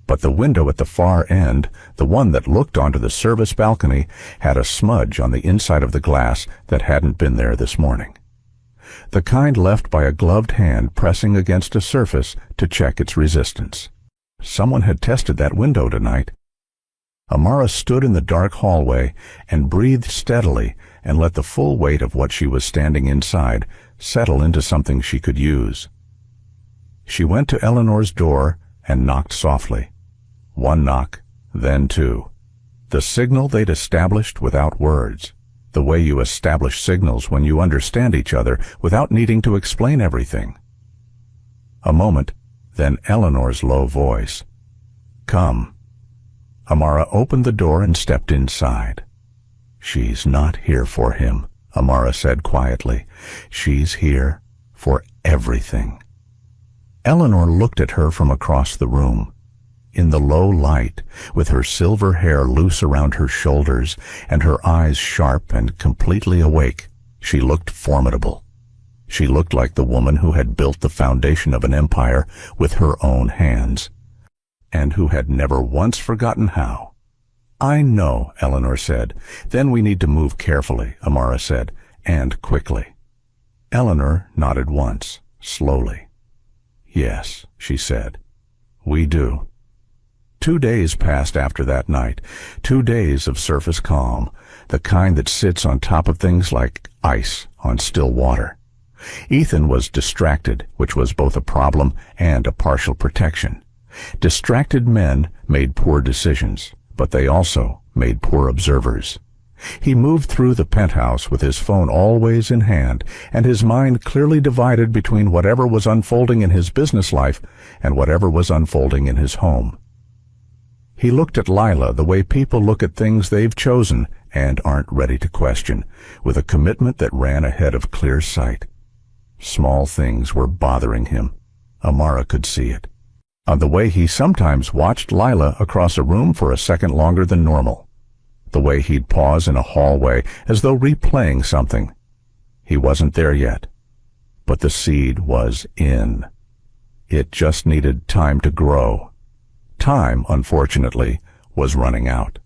but the window at the far end, the one that looked onto the service balcony, had a smudge on the inside of the glass that hadn't been there this morning. The kind left by a gloved hand pressing against a surface to check its resistance. Someone had tested that window tonight. Amara stood in the dark hallway and breathed steadily and let the full weight of what she was standing inside settle into something she could use. She went to Eleanor's door and knocked softly. One knock, then two. The signal they'd established without words. The way you establish signals when you understand each other without needing to explain everything. A moment, then Eleanor's low voice. "Come." Amara opened the door and stepped inside. "She's not here for him," Amara said quietly. "She's here for everything." Eleanor looked at her from across the room. In the low light, with her silver hair loose around her shoulders and her eyes sharp and completely awake, she looked formidable. She looked like the woman who had built the foundation of an empire with her own hands, and who had never once forgotten how. "I know," Eleanor said. "Then we need to move carefully," Amara said, "and quickly." Eleanor nodded once, slowly. "Yes," she said, "we do." 2 days passed after that night, 2 days of surface calm, the kind that sits on top of things like ice on still water. Ethan was distracted, which was both a problem and a partial protection. Distracted men made poor decisions, but they also made poor observers. He moved through the penthouse with his phone always in hand, and his mind clearly divided between whatever was unfolding in his business life and whatever was unfolding in his home. He looked at Lila the way people look at things they've chosen and aren't ready to question, with a commitment that ran ahead of clear sight. Small things were bothering him. Amara could see it. On the way he sometimes watched Lila across a room for a second longer than normal. The way he'd pause in a hallway as though replaying something. He wasn't there yet, but the seed was in. It just needed time to grow. Time, unfortunately, was running out.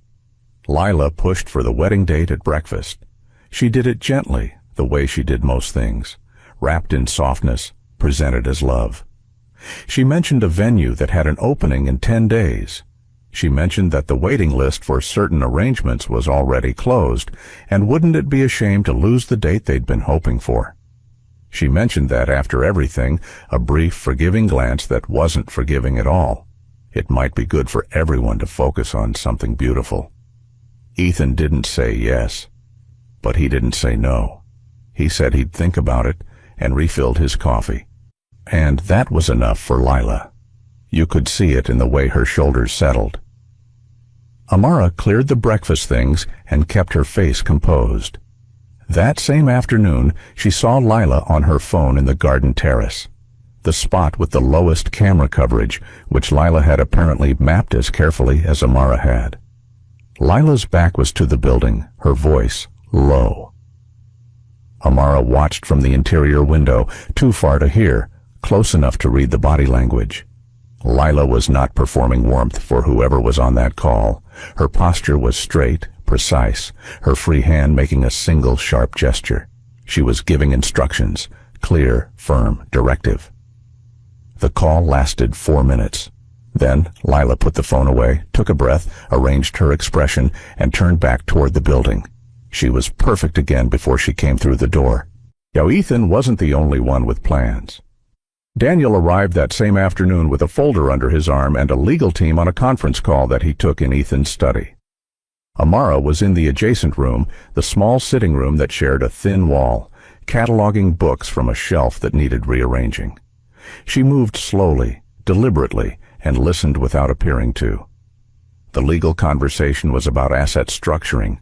Lila pushed for the wedding date at breakfast. She did it gently, the way she did most things, wrapped in softness, presented as love. She mentioned a venue that had an opening in 10 days. She mentioned that the waiting list for certain arrangements was already closed, and wouldn't it be a shame to lose the date they'd been hoping for? She mentioned that after everything, a brief, forgiving glance that wasn't forgiving at all. It might be good for everyone to focus on something beautiful. Ethan didn't say yes, but he didn't say no. He said he'd think about it and refilled his coffee. And that was enough for Lila. You could see it in the way her shoulders settled. Amara cleared the breakfast things and kept her face composed. That same afternoon, she saw Lila on her phone in the garden terrace, the spot with the lowest camera coverage, which Lila had apparently mapped as carefully as Amara had. Lila's back was to the building, her voice low. Amara watched from the interior window, too far to hear, close enough to read the body language. Lila was not performing warmth for whoever was on that call. Her posture was straight, precise, her free hand making a single sharp gesture. She was giving instructions, clear, firm, directive. The call lasted 4 minutes. Then Lila put the phone away, took a breath, arranged her expression, and turned back toward the building. She was perfect again before she came through the door. Now Ethan wasn't the only one with plans. Daniel arrived that same afternoon with a folder under his arm and a legal team on a conference call that he took in Ethan's study. Amara was in the adjacent room, the small sitting room that shared a thin wall, cataloging books from a shelf that needed rearranging. She moved slowly, deliberately, and listened without appearing to. The legal conversation was about asset structuring,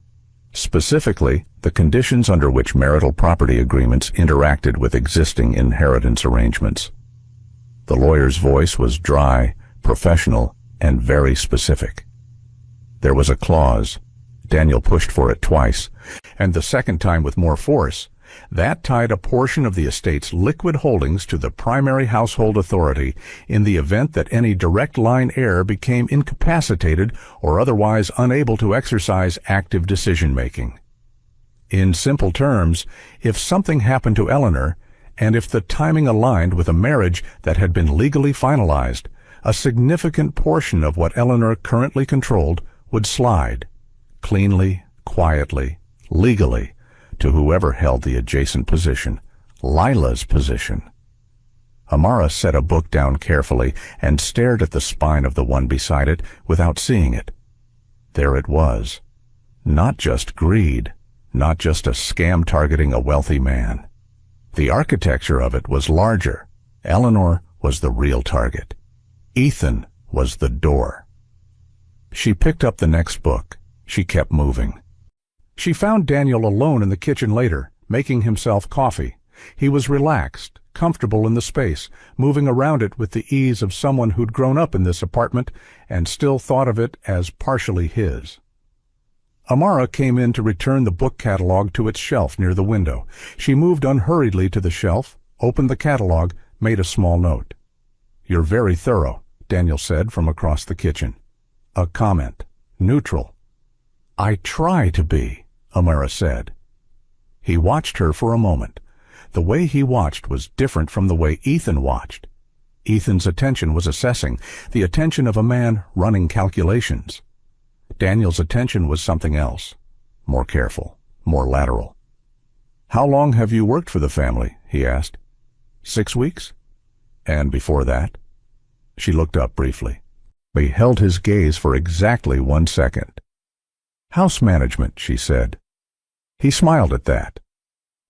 specifically the conditions under which marital property agreements interacted with existing inheritance arrangements. The lawyer's voice was dry, professional, and very specific. There was a clause. Daniel pushed for it twice, and the second time with more force. That tied a portion of the estate's liquid holdings to the primary household authority in the event that any direct line heir became incapacitated or otherwise unable to exercise active decision-making. In simple terms, if something happened to Eleanor, and if the timing aligned with a marriage that had been legally finalized, a significant portion of what Eleanor currently controlled would slide, cleanly, quietly, legally, to whoever held the adjacent position, Lila's position. Amara set a book down carefully and stared at the spine of the one beside it without seeing it. There it was. Not just greed, not just a scam targeting a wealthy man. The architecture of it was larger. Eleanor was the real target. Ethan was the door. She picked up the next book. She kept moving. She found Daniel alone in the kitchen later, making himself coffee. He was relaxed, comfortable in the space, moving around it with the ease of someone who'd grown up in this apartment and still thought of it as partially his. Amara came in to return the book catalog to its shelf near the window. She moved unhurriedly to the shelf, opened the catalog, made a small note. "You're very thorough," Daniel said from across the kitchen. A comment. Neutral. "I try to be," Amara said. He watched her for a moment. The way he watched was different from the way Ethan watched. Ethan's attention was assessing, the attention of a man running calculations. Daniel's attention was something else, more careful, more lateral. "How long have you worked for the family?" he asked. 6 weeks? And before that? She looked up briefly. He held his gaze for exactly 1 second. "House management," she said. He smiled at that.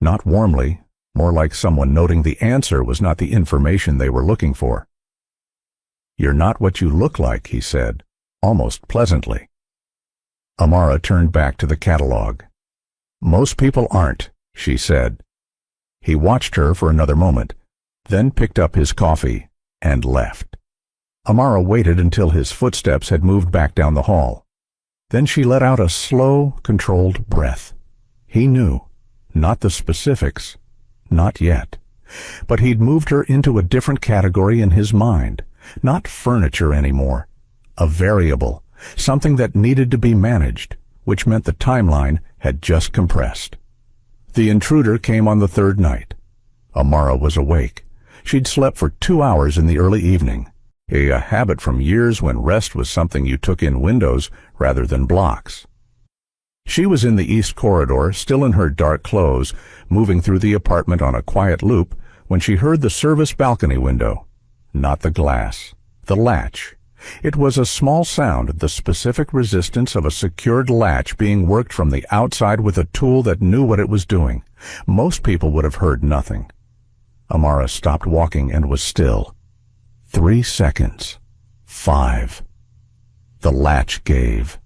Not warmly, more like someone noting the answer was not the information they were looking for. "You're not what you look like," he said, almost pleasantly. Amara turned back to the catalog. "Most people aren't," she said. He watched her for another moment, then picked up his coffee and left. Amara waited until his footsteps had moved back down the hall. Then she let out a slow, controlled breath. He knew, not the specifics, not yet. But he'd moved her into a different category in his mind, not furniture anymore, a variable, something that needed to be managed, which meant the timeline had just compressed. The intruder came on the third night. Amara was awake. She'd slept for 2 hours in the early evening, a habit from years when rest was something you took in windows rather than blocks. She was in the east corridor, still in her dark clothes, moving through the apartment on a quiet loop, when she heard the service balcony window. Not the glass, the latch. It was a small sound, the specific resistance of a secured latch being worked from the outside with a tool that knew what it was doing. Most people would have heard nothing. Amara stopped walking and was still. 3 seconds. 5. The latch gave.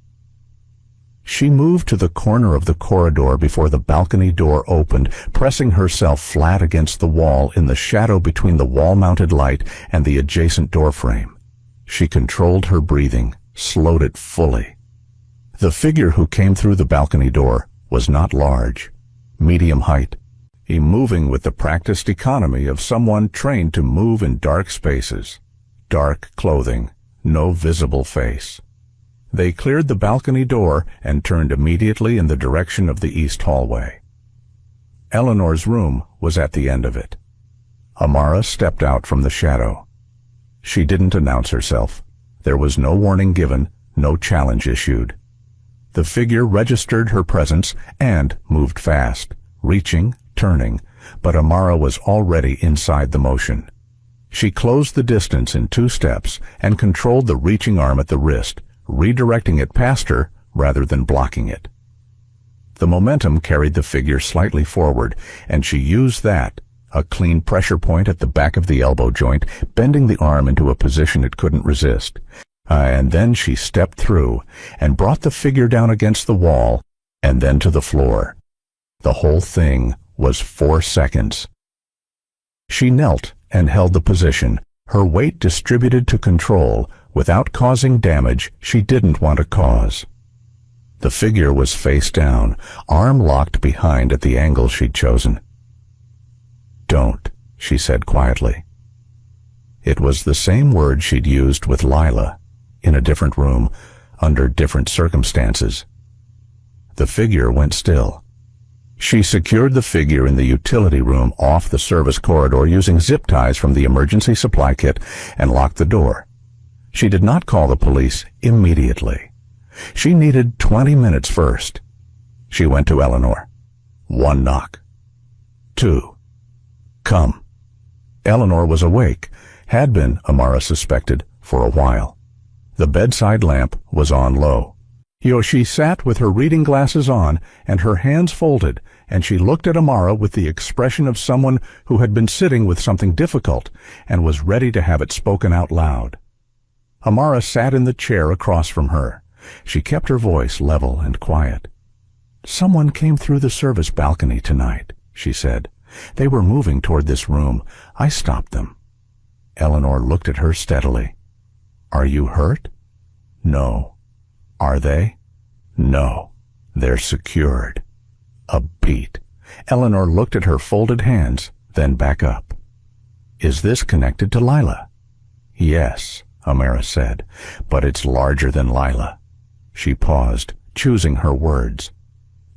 She moved to the corner of the corridor before the balcony door opened, pressing herself flat against the wall in the shadow between the wall-mounted light and the adjacent doorframe. She controlled her breathing, slowed it fully. The figure who came through the balcony door was not large, medium height, moving with the practiced economy of someone trained to move in dark spaces. Dark clothing, no visible face. They cleared the balcony door and turned immediately in the direction of the east hallway. Eleanor's room was at the end of it. Amara stepped out from the shadow. She didn't announce herself. There was no warning given, no challenge issued. The figure registered her presence and moved fast, reaching, turning, but Amara was already inside the motion. She closed the distance in 2 steps and controlled the reaching arm at the wrist, redirecting it past her rather than blocking it. The momentum carried the figure slightly forward, and she used that, a clean pressure point at the back of the elbow joint, bending the arm into a position it couldn't resist. And then she stepped through and brought the figure down against the wall and then to the floor. The whole thing was 4 seconds. She knelt and held the position, her weight distributed to control, without causing damage she didn't want to cause. The figure was face down, arm locked behind at the angle she'd chosen. "Don't," she said quietly. It was the same word she'd used with Lila, in a different room, under different circumstances. The figure went still. She secured the figure in the utility room off the service corridor using zip ties from the emergency supply kit and locked the door. She did not call the police immediately. She needed 20 minutes first. She went to Eleanor. 1 knock. 2. "Come." Eleanor was awake, had been, Amara suspected, for a while. The bedside lamp was on low. Yoshi sat with her reading glasses on and her hands folded, and she looked at Amara with the expression of someone who had been sitting with something difficult and was ready to have it spoken out loud. Amara sat in the chair across from her. She kept her voice level and quiet. "Someone came through the service balcony tonight," she said. "They were moving toward this room. I stopped them." Eleanor looked at her steadily. "Are you hurt?" "No." "Are they?" "No. They're secured." A beat. Eleanor looked at her folded hands, then back up. "Is this connected to Lila?" "Yes," Amara said, "but it's larger than Lila." She paused, choosing her words.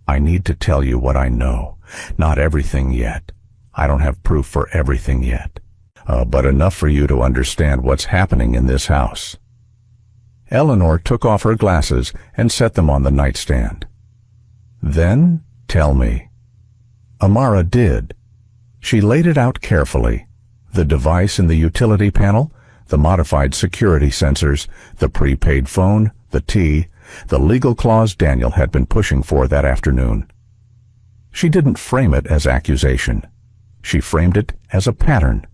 "I need to tell you what I know. Not everything yet. I don't have proof for everything yet. But enough for you to understand what's happening in this house." Eleanor took off her glasses and set them on the nightstand. "Then tell me." Amara did. She laid it out carefully. The device in the utility panel, the modified security sensors, the prepaid phone, the tea, the legal clause Daniel had been pushing for that afternoon. She didn't frame it as accusation. She framed it as a pattern,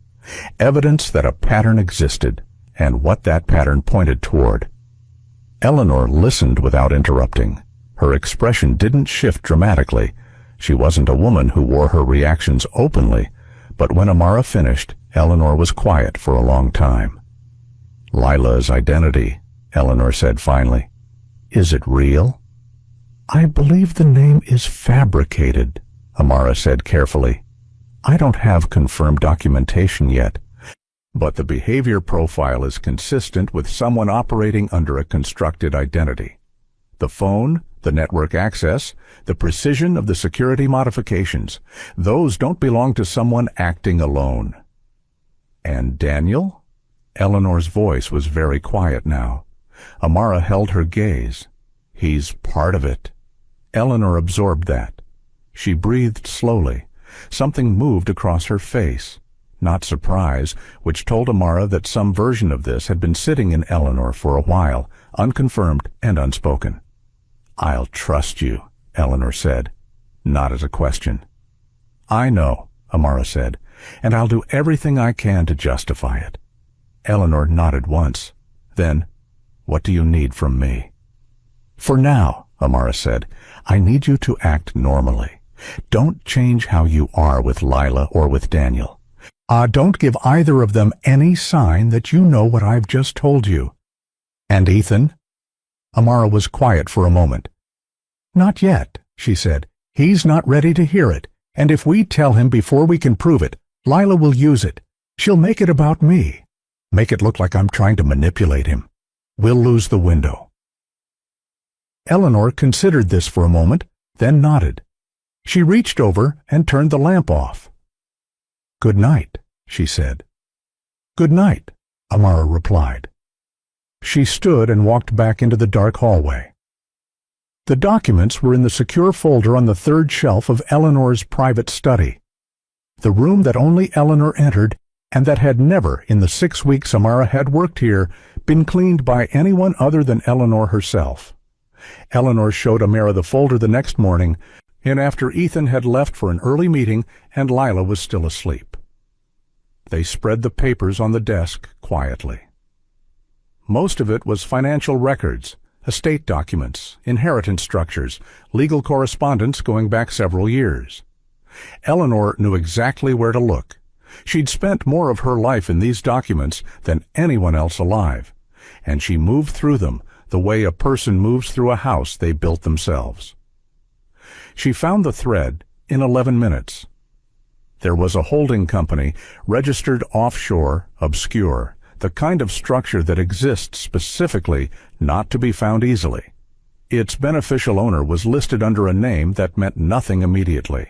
evidence that a pattern existed, and what that pattern pointed toward. Eleanor listened without interrupting. Her expression didn't shift dramatically. She wasn't a woman who wore her reactions openly, but when Amara finished, Eleanor was quiet for a long time. "Lila's identity," Eleanor said finally. "Is it real?" "I believe the name is fabricated," Amara said carefully. "I don't have confirmed documentation yet, but the behavior profile is consistent with someone operating under a constructed identity. The phone, the network access, the precision of the security modifications, those don't belong to someone acting alone." "And Daniel?" Eleanor's voice was very quiet now. Amara held her gaze. "He's part of it." Eleanor absorbed that. She breathed slowly. Something moved across her face. Not surprise, which told Amara that some version of this had been sitting in Eleanor for a while, unconfirmed and unspoken. "I'll trust you," Eleanor said, not as a question. "I know," Amara said, "and I'll do everything I can to justify it." Eleanor nodded once. Then, "What do you need from me?" "For now," Amara said, "I need you to act normally. Don't change how you are with Lila or with Daniel. Don't give either of them any sign that you know what I've just told you." "And Ethan?" Amara was quiet for a moment. "Not yet," she said. "He's not ready to hear it, and if we tell him before we can prove it, Lila will use it. She'll make it about me. Make it look like I'm trying to manipulate him. We'll lose the window." Eleanor considered this for a moment, then nodded. She reached over and turned the lamp off. "Good night," she said. "Good night," Amara replied. She stood and walked back into the dark hallway. The documents were in the secure folder on the third shelf of Eleanor's private study, the room that only Eleanor entered and that had never, in the 6 weeks Amara had worked here, been cleaned by anyone other than Eleanor herself. Eleanor showed Amara the folder the next morning, and after Ethan had left for an early meeting and Lila was still asleep. They spread the papers on the desk quietly. Most of it was financial records, estate documents, inheritance structures, legal correspondence going back several years. Eleanor knew exactly where to look. She'd spent more of her life in these documents than anyone else alive, and she moved through them the way a person moves through a house they built themselves. She found the thread in 11 minutes. There was a holding company, registered offshore, obscure, the kind of structure that exists specifically not to be found easily. Its beneficial owner was listed under a name that meant nothing immediately.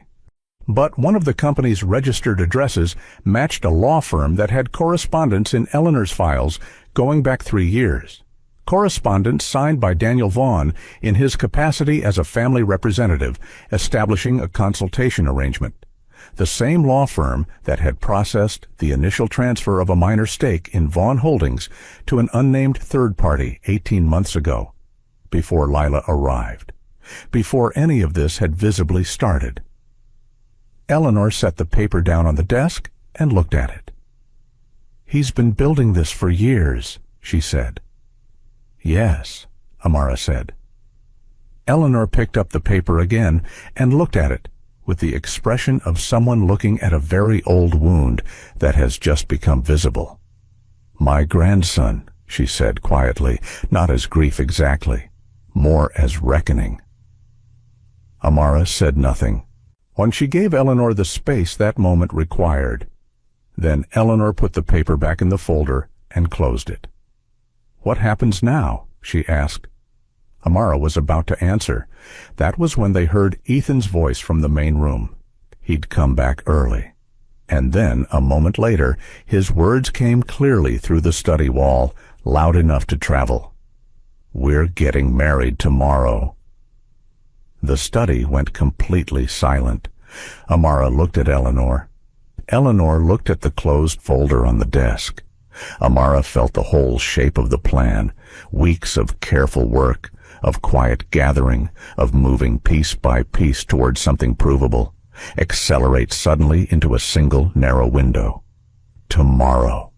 But one of the company's registered addresses matched a law firm that had correspondence in Eleanor's files going back 3 years. Correspondence signed by Daniel Vaughn in his capacity as a family representative, establishing a consultation arrangement. The same law firm that had processed the initial transfer of a minor stake in Vaughn Holdings to an unnamed third party 18 months ago. before Lila arrived, before any of this had visibly started. Eleanor set the paper down on the desk and looked at it. "He's been building this for years," she said. "Yes," Amara said. Eleanor picked up the paper again and looked at it with the expression of someone looking at a very old wound that has just become visible. "My grandson," she said quietly, not as grief exactly, more as reckoning. Amara said nothing. When she gave Eleanor the space that moment required, then Eleanor put the paper back in the folder and closed it. "What happens now?" she asked. Amara was about to answer. That was when they heard Ethan's voice from the main room. He'd come back early. And then, a moment later, his words came clearly through the study wall, loud enough to travel. "We're getting married tomorrow." The study went completely silent. Amara looked at Eleanor. Eleanor looked at the closed folder on the desk. Amara felt the whole shape of the plan, weeks of careful work, of quiet gathering, of moving piece by piece towards something provable, accelerate suddenly into a single narrow window. Tomorrow.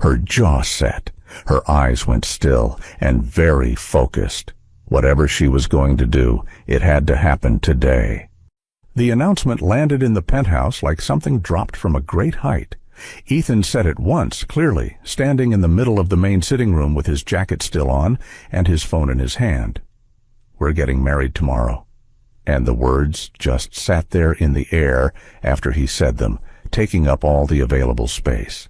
Her jaw set, her eyes went still and very focused. Whatever she was going to do, it had to happen today. The announcement landed in the penthouse like something dropped from a great height. Ethan said it once, clearly, standing in the middle of the main sitting room with his jacket still on and his phone in his hand. "We're getting married tomorrow." And the words just sat there in the air after he said them, taking up all the available space.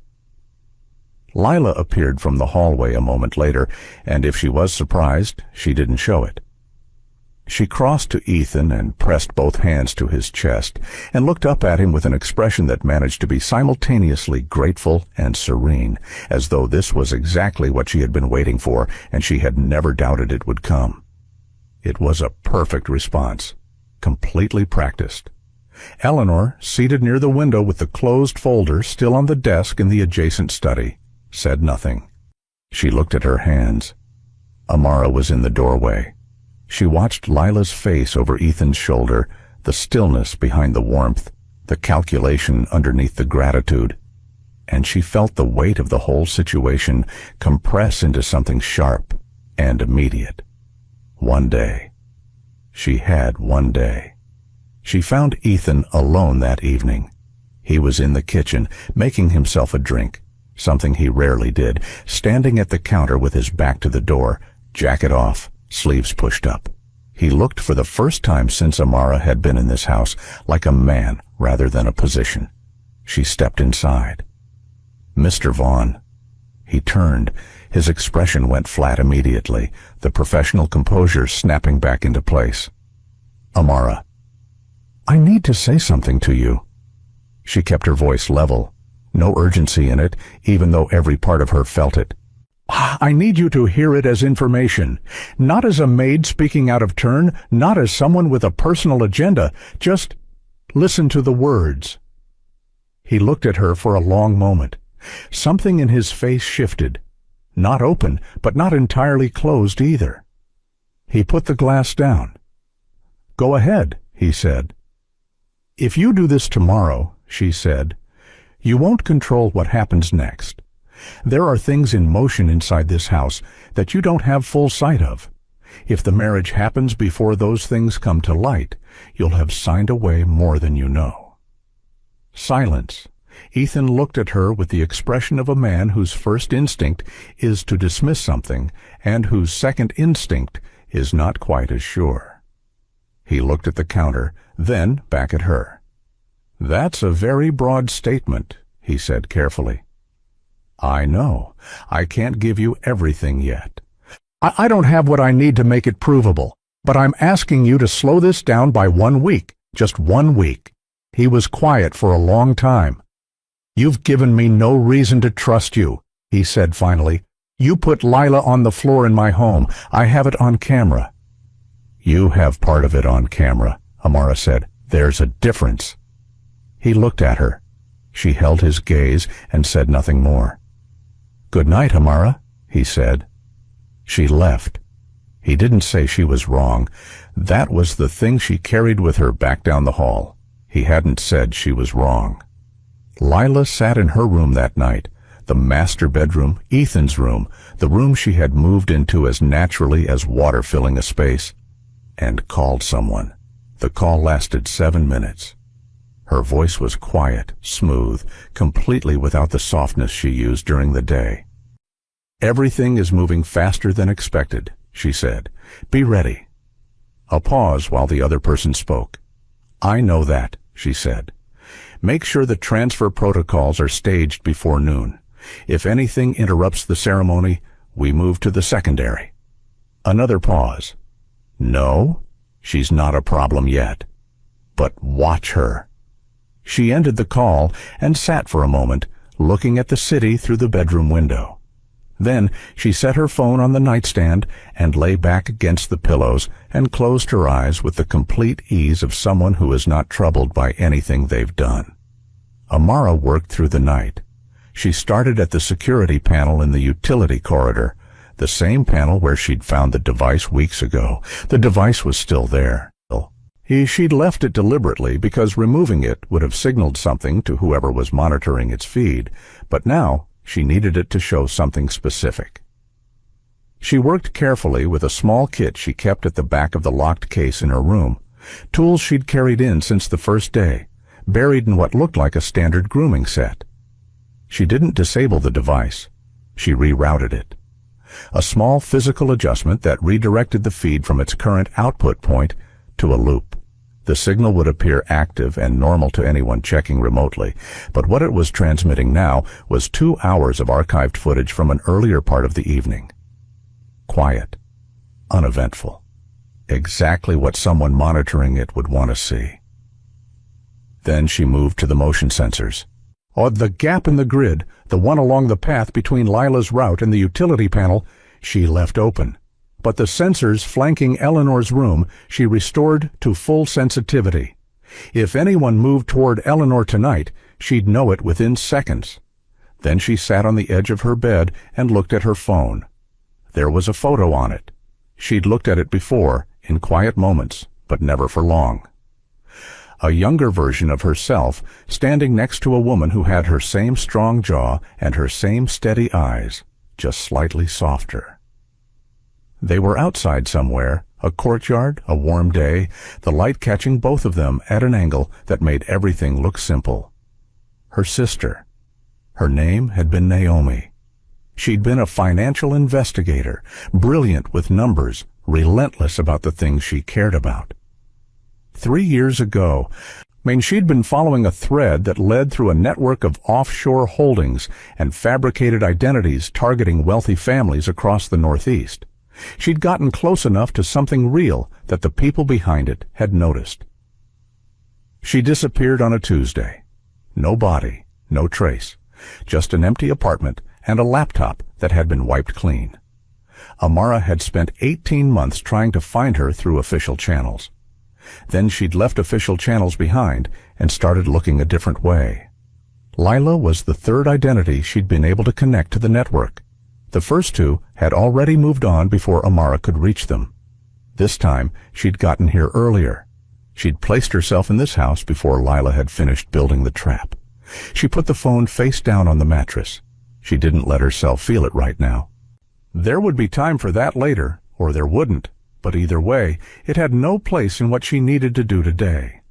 Lila appeared from the hallway a moment later, and if she was surprised, she didn't show it. She crossed to Ethan and pressed both hands to his chest and looked up at him with an expression that managed to be simultaneously grateful and serene, as though this was exactly what she had been waiting for and she had never doubted it would come. It was a perfect response, completely practiced. Eleanor, seated near the window with the closed folder still on the desk in the adjacent study, said nothing. She looked at her hands. Amara was in the doorway. She watched Lila's face over Ethan's shoulder, the stillness behind the warmth, the calculation underneath the gratitude, and she felt the weight of the whole situation compress into something sharp and immediate. One day. She had one day. She found Ethan alone that evening. He was in the kitchen, making himself a drink, something he rarely did, standing at the counter with his back to the door, jacket off, sleeves pushed up. He looked for the first time since Amara had been in this house like a man rather than a position. She stepped inside. "Mr. Vaughn." He turned. His expression went flat immediately, the professional composure snapping back into place. "Amara, I need to say something to you." She kept her voice level, no urgency in it, even though every part of her felt it. "I need you to hear it as information, not as a maid speaking out of turn, not as someone with a personal agenda. Just listen to the words." He looked at her for a long moment. Something in his face shifted. Not open, but not entirely closed either. He put the glass down. "Go ahead," he said. "If you do this tomorrow," she said, "you won't control what happens next. There are things in motion inside this house that you don't have full sight of. If the marriage happens before those things come to light, you'll have signed away more than you know." Silence. Ethan looked at her with the expression of a man whose first instinct is to dismiss something and whose second instinct is not quite as sure. He looked at the counter, then back at her. "That's a very broad statement," he said carefully. "I know. I can't give you everything yet. I don't have what I need to make it provable, but I'm asking you to slow this down by 1 week, just 1 week." He was quiet for a long time. "You've given me no reason to trust you," he said finally. "You put Lila on the floor in my home. I have it on camera." "You have part of it on camera," Amara said. "There's a difference." He looked at her. She held his gaze and said nothing more. "Good night, Amara," he said. She left. He didn't say she was wrong. That was the thing she carried with her back down the hall. He hadn't said she was wrong. Lila sat in her room that night, the master bedroom, Ethan's room, the room she had moved into as naturally as water filling a space, and called someone. The call lasted 7 minutes. Her voice was quiet, smooth, completely without the softness she used during the day. "Everything is moving faster than expected," she said. "Be ready." A pause while the other person spoke. "I know that," she said. "Make sure the transfer protocols are staged before noon. If anything interrupts the ceremony, we move to the secondary." Another pause. "No, she's not a problem yet. But watch her." She ended the call and sat for a moment, looking at the city through the bedroom window. Then she set her phone on the nightstand and lay back against the pillows and closed her eyes with the complete ease of someone who is not troubled by anything they've done. Amara worked through the night. She started at the security panel in the utility corridor, the same panel where she'd found the device weeks ago. The device was still there. She'd left it deliberately because removing it would have signaled something to whoever was monitoring its feed, but now she needed it to show something specific. She worked carefully with a small kit she kept at the back of the locked case in her room, tools she'd carried in since the first day, buried in what looked like a standard grooming set. She didn't disable the device. She rerouted it. A small physical adjustment that redirected the feed from its current output point to a loop. The signal would appear active and normal to anyone checking remotely, but what it was transmitting now was 2 hours of archived footage from an earlier part of the evening. Quiet, uneventful, exactly what someone monitoring it would want to see. Then she moved to the motion sensors. The gap in the grid, the one along the path between Lila's route and the utility panel, she left open. But the sensors flanking Eleanor's room she restored to full sensitivity. If anyone moved toward Eleanor tonight, she'd know it within seconds. Then she sat on the edge of her bed and looked at her phone. There was a photo on it. She'd looked at it before, in quiet moments, but never for long. A younger version of herself, standing next to a woman who had her same strong jaw and her same steady eyes, just slightly softer. They were outside somewhere, a courtyard, a warm day, the light catching both of them at an angle that made everything look simple. Her sister. Her name had been Naomi. She'd been a financial investigator, brilliant with numbers, relentless about the things she cared about. 3 years ago, she'd been following a thread that led through a network of offshore holdings and fabricated identities targeting wealthy families across the Northeast. She'd gotten close enough to something real that the people behind it had noticed. She disappeared on a Tuesday. No body, no trace, just an empty apartment and a laptop that had been wiped clean. Amara had spent 18 months trying to find her through official channels. Then she'd left official channels behind and started looking a different way. Lila was the third identity she'd been able to connect to the network. The first two had already moved on before Amara could reach them. This time, she'd gotten here earlier. She'd placed herself in this house before Lila had finished building the trap. She put the phone face down on the mattress. She didn't let herself feel it right now. There would be time for that later, or there wouldn't, but either way, it had no place in what she needed to do today.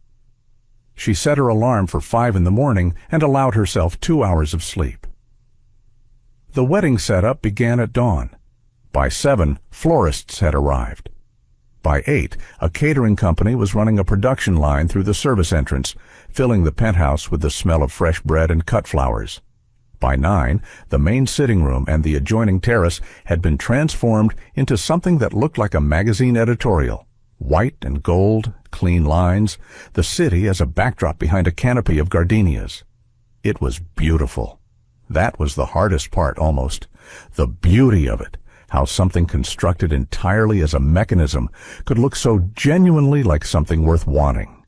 She set her alarm for 5 in the morning and allowed herself 2 hours of sleep. The wedding setup began at dawn. By 7, florists had arrived. By 8, a catering company was running a production line through the service entrance, filling the penthouse with the smell of fresh bread and cut flowers. By 9, the main sitting room and the adjoining terrace had been transformed into something that looked like a magazine editorial. White and gold, clean lines, the city as a backdrop behind a canopy of gardenias. It was beautiful. That was the hardest part, almost. The beauty of it, how something constructed entirely as a mechanism could look so genuinely like something worth wanting.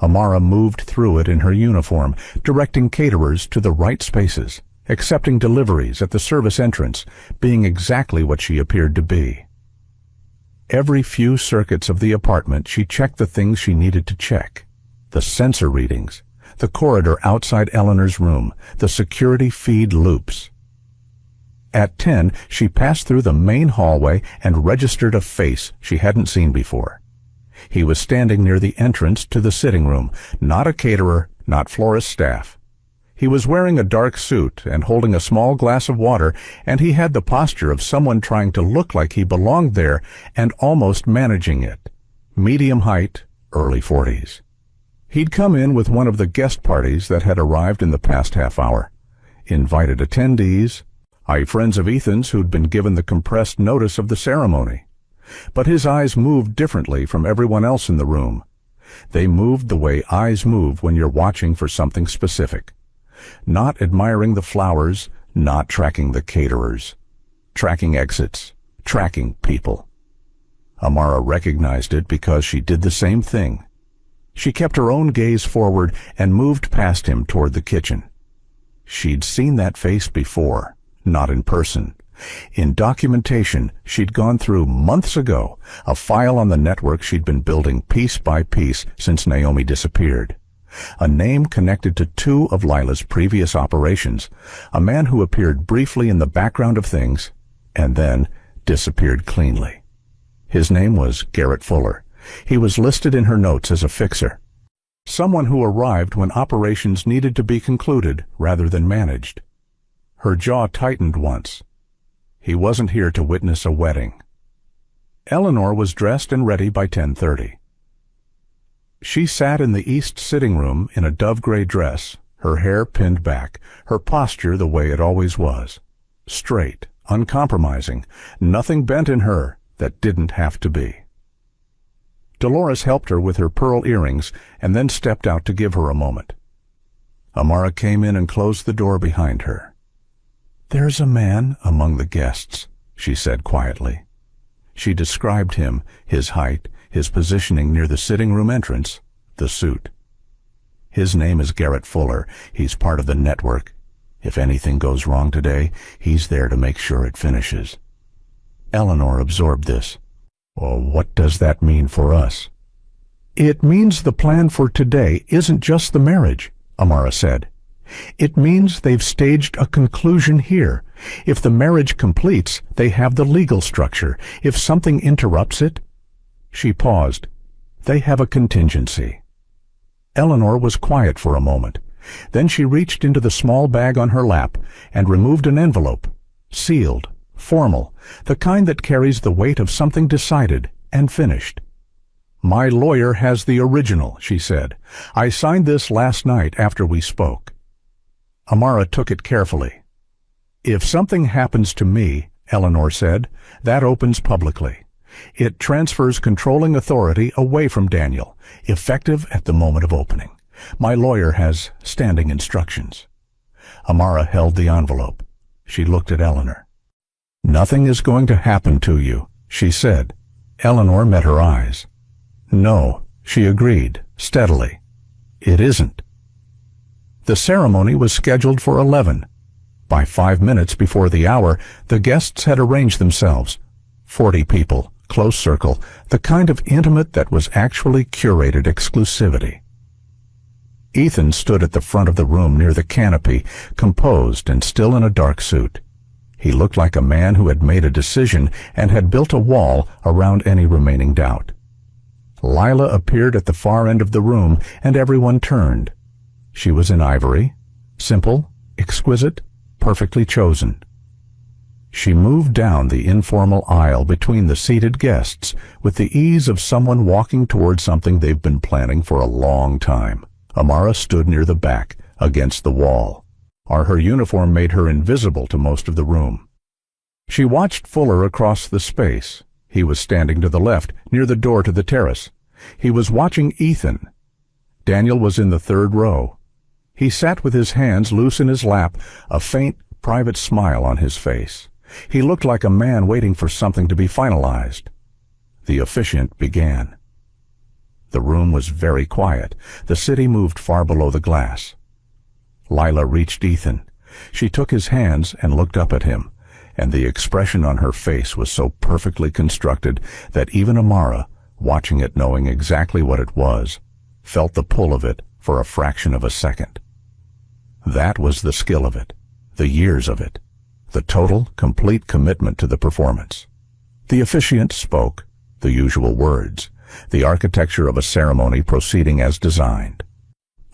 Amara moved through it in her uniform, directing caterers to the right spaces, accepting deliveries at the service entrance, being exactly what she appeared to be. Every few circuits of the apartment, she checked the things she needed to check. The sensor readings, the corridor outside Eleanor's room, the security feed loops. At 10, she passed through the main hallway and registered a face she hadn't seen before. He was standing near the entrance to the sitting room, not a caterer, not florist staff. He was wearing a dark suit and holding a small glass of water, and he had the posture of someone trying to look like he belonged there and almost managing it. Medium height, early 40s. He'd come in with one of the guest parties that had arrived in the past half hour. Invited attendees, friends of Ethan's who'd been given the compressed notice of the ceremony. But his eyes moved differently from everyone else in the room. They moved the way eyes move when you're watching for something specific. Not admiring the flowers, not tracking the caterers. Tracking exits, tracking people. Amara recognized it because she did the same thing. She kept her own gaze forward and moved past him toward the kitchen. She'd seen that face before, not in person. In documentation she'd gone through months ago, a file on the network she'd been building piece by piece since Naomi disappeared. A name connected to 2 of Lila's previous operations, a man who appeared briefly in the background of things and then disappeared cleanly. His name was Garrett Fuller. He was listed in her notes as a fixer. Someone who arrived when operations needed to be concluded rather than managed. Her jaw tightened once. He wasn't here to witness a wedding. Eleanor was dressed and ready by 10:30. She sat in the east sitting room in a dove-gray dress, her hair pinned back, her posture the way it always was. Straight, uncompromising, nothing bent in her that didn't have to be. Dolores helped her with her pearl earrings and then stepped out to give her a moment. Amara came in and closed the door behind her. "There's a man among the guests," she said quietly. She described him, his height, his positioning near the sitting room entrance, the suit. "His name is Garrett Fuller. He's part of the network. If anything goes wrong today, he's there to make sure it finishes." Eleanor absorbed this. "Well, what does that mean for us?" "It means the plan for today isn't just the marriage," Amara said. "It means they've staged a conclusion here. If the marriage completes, they have the legal structure. If something interrupts it..." She paused. "They have a contingency." Eleanor was quiet for a moment. Then she reached into the small bag on her lap and removed an envelope, sealed, formal, the kind that carries the weight of something decided and finished. "My lawyer has the original," she said. "I signed this last night after we spoke." Amara took it carefully. "If something happens to me," Eleanor said, "that opens publicly. It transfers controlling authority away from Daniel, effective at the moment of opening. My lawyer has standing instructions." Amara held the envelope. She looked at Eleanor. "Nothing is going to happen to you," she said. Eleanor met her eyes. "No," she agreed, steadily. "It isn't." The ceremony was scheduled for 11. By 5 minutes before the hour, the guests had arranged themselves. 40 people, close circle, the kind of intimate that was actually curated exclusivity. Ethan stood at the front of the room near the canopy, composed and still in a dark suit. He looked like a man who had made a decision and had built a wall around any remaining doubt. Lila appeared at the far end of the room, and everyone turned. She was in ivory, simple, exquisite, perfectly chosen. She moved down the informal aisle between the seated guests with the ease of someone walking toward something they've been planning for a long time. Amara stood near the back, against the wall. Her uniform made her invisible to most of the room. She watched Fuller across the space. He was standing to the left, near the door to the terrace. He was watching Ethan. Daniel was in the 3rd row. He sat with his hands loose in his lap, a faint, private smile on his face. He looked like a man waiting for something to be finalized. The officiant began. The room was very quiet. The city moved far below the glass. Lila reached Ethan. She took his hands and looked up at him. and the expression on her face was so perfectly constructed that even Amara, watching it knowing exactly what it was, felt the pull of it for a fraction of a second. That was the skill of it, the years of it, the total, complete commitment to the performance. The officiant spoke, the usual words, the architecture of a ceremony proceeding as designed.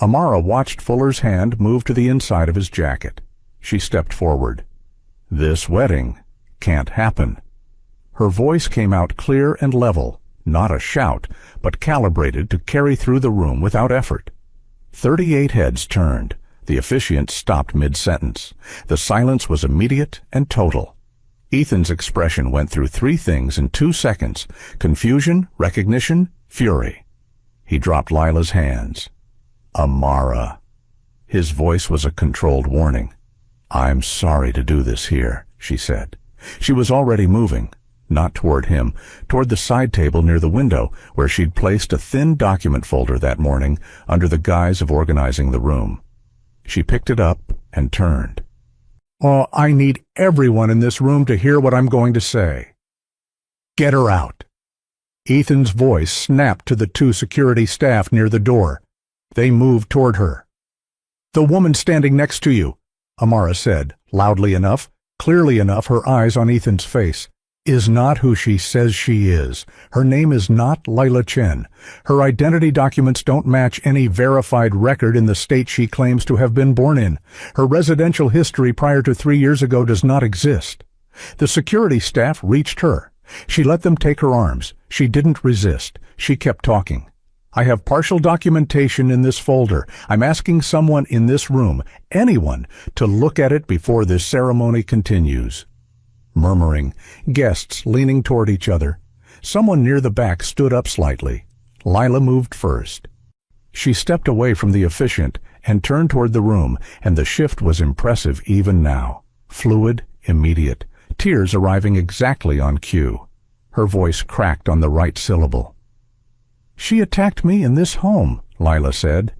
Amara watched Fuller's hand move to the inside of his jacket. She stepped forward. "This wedding can't happen." Her voice came out clear and level, not a shout, but calibrated to carry through the room without effort. 38 heads turned. The officiant stopped mid-sentence. The silence was immediate and total. Ethan's expression went through 3 things in 2 seconds: confusion, recognition, fury. He dropped Lila's hands. "Amara." His voice was a controlled warning. "I'm sorry to do this here," she said. She was already moving, not toward him, toward the side table near the window, where she'd placed a thin document folder that morning under the guise of organizing the room. She picked it up and turned. "Oh, I need everyone in this room to hear what I'm going to say. Get her out." Ethan's voice snapped to the 2 security staff near the door. They moved toward her. "The woman standing next to you," Amara said, loudly enough, clearly enough, her eyes on Ethan's face, "is not who she says she is. Her name is not Lila Chen. Her identity documents don't match any verified record in the state she claims to have been born in. Her residential history prior to 3 years ago does not exist." The security staff reached her. She let them take her arms. She didn't resist. She kept talking. "I have partial documentation in this folder. I'm asking someone in this room, anyone, to look at it before this ceremony continues." Murmuring, guests leaning toward each other. Someone near the back stood up slightly. Lila moved first. She stepped away from the officiant and turned toward the room, and the shift was impressive even now. Fluid, immediate, tears arriving exactly on cue. Her voice cracked on the right syllable. "She attacked me in this home," Lila said.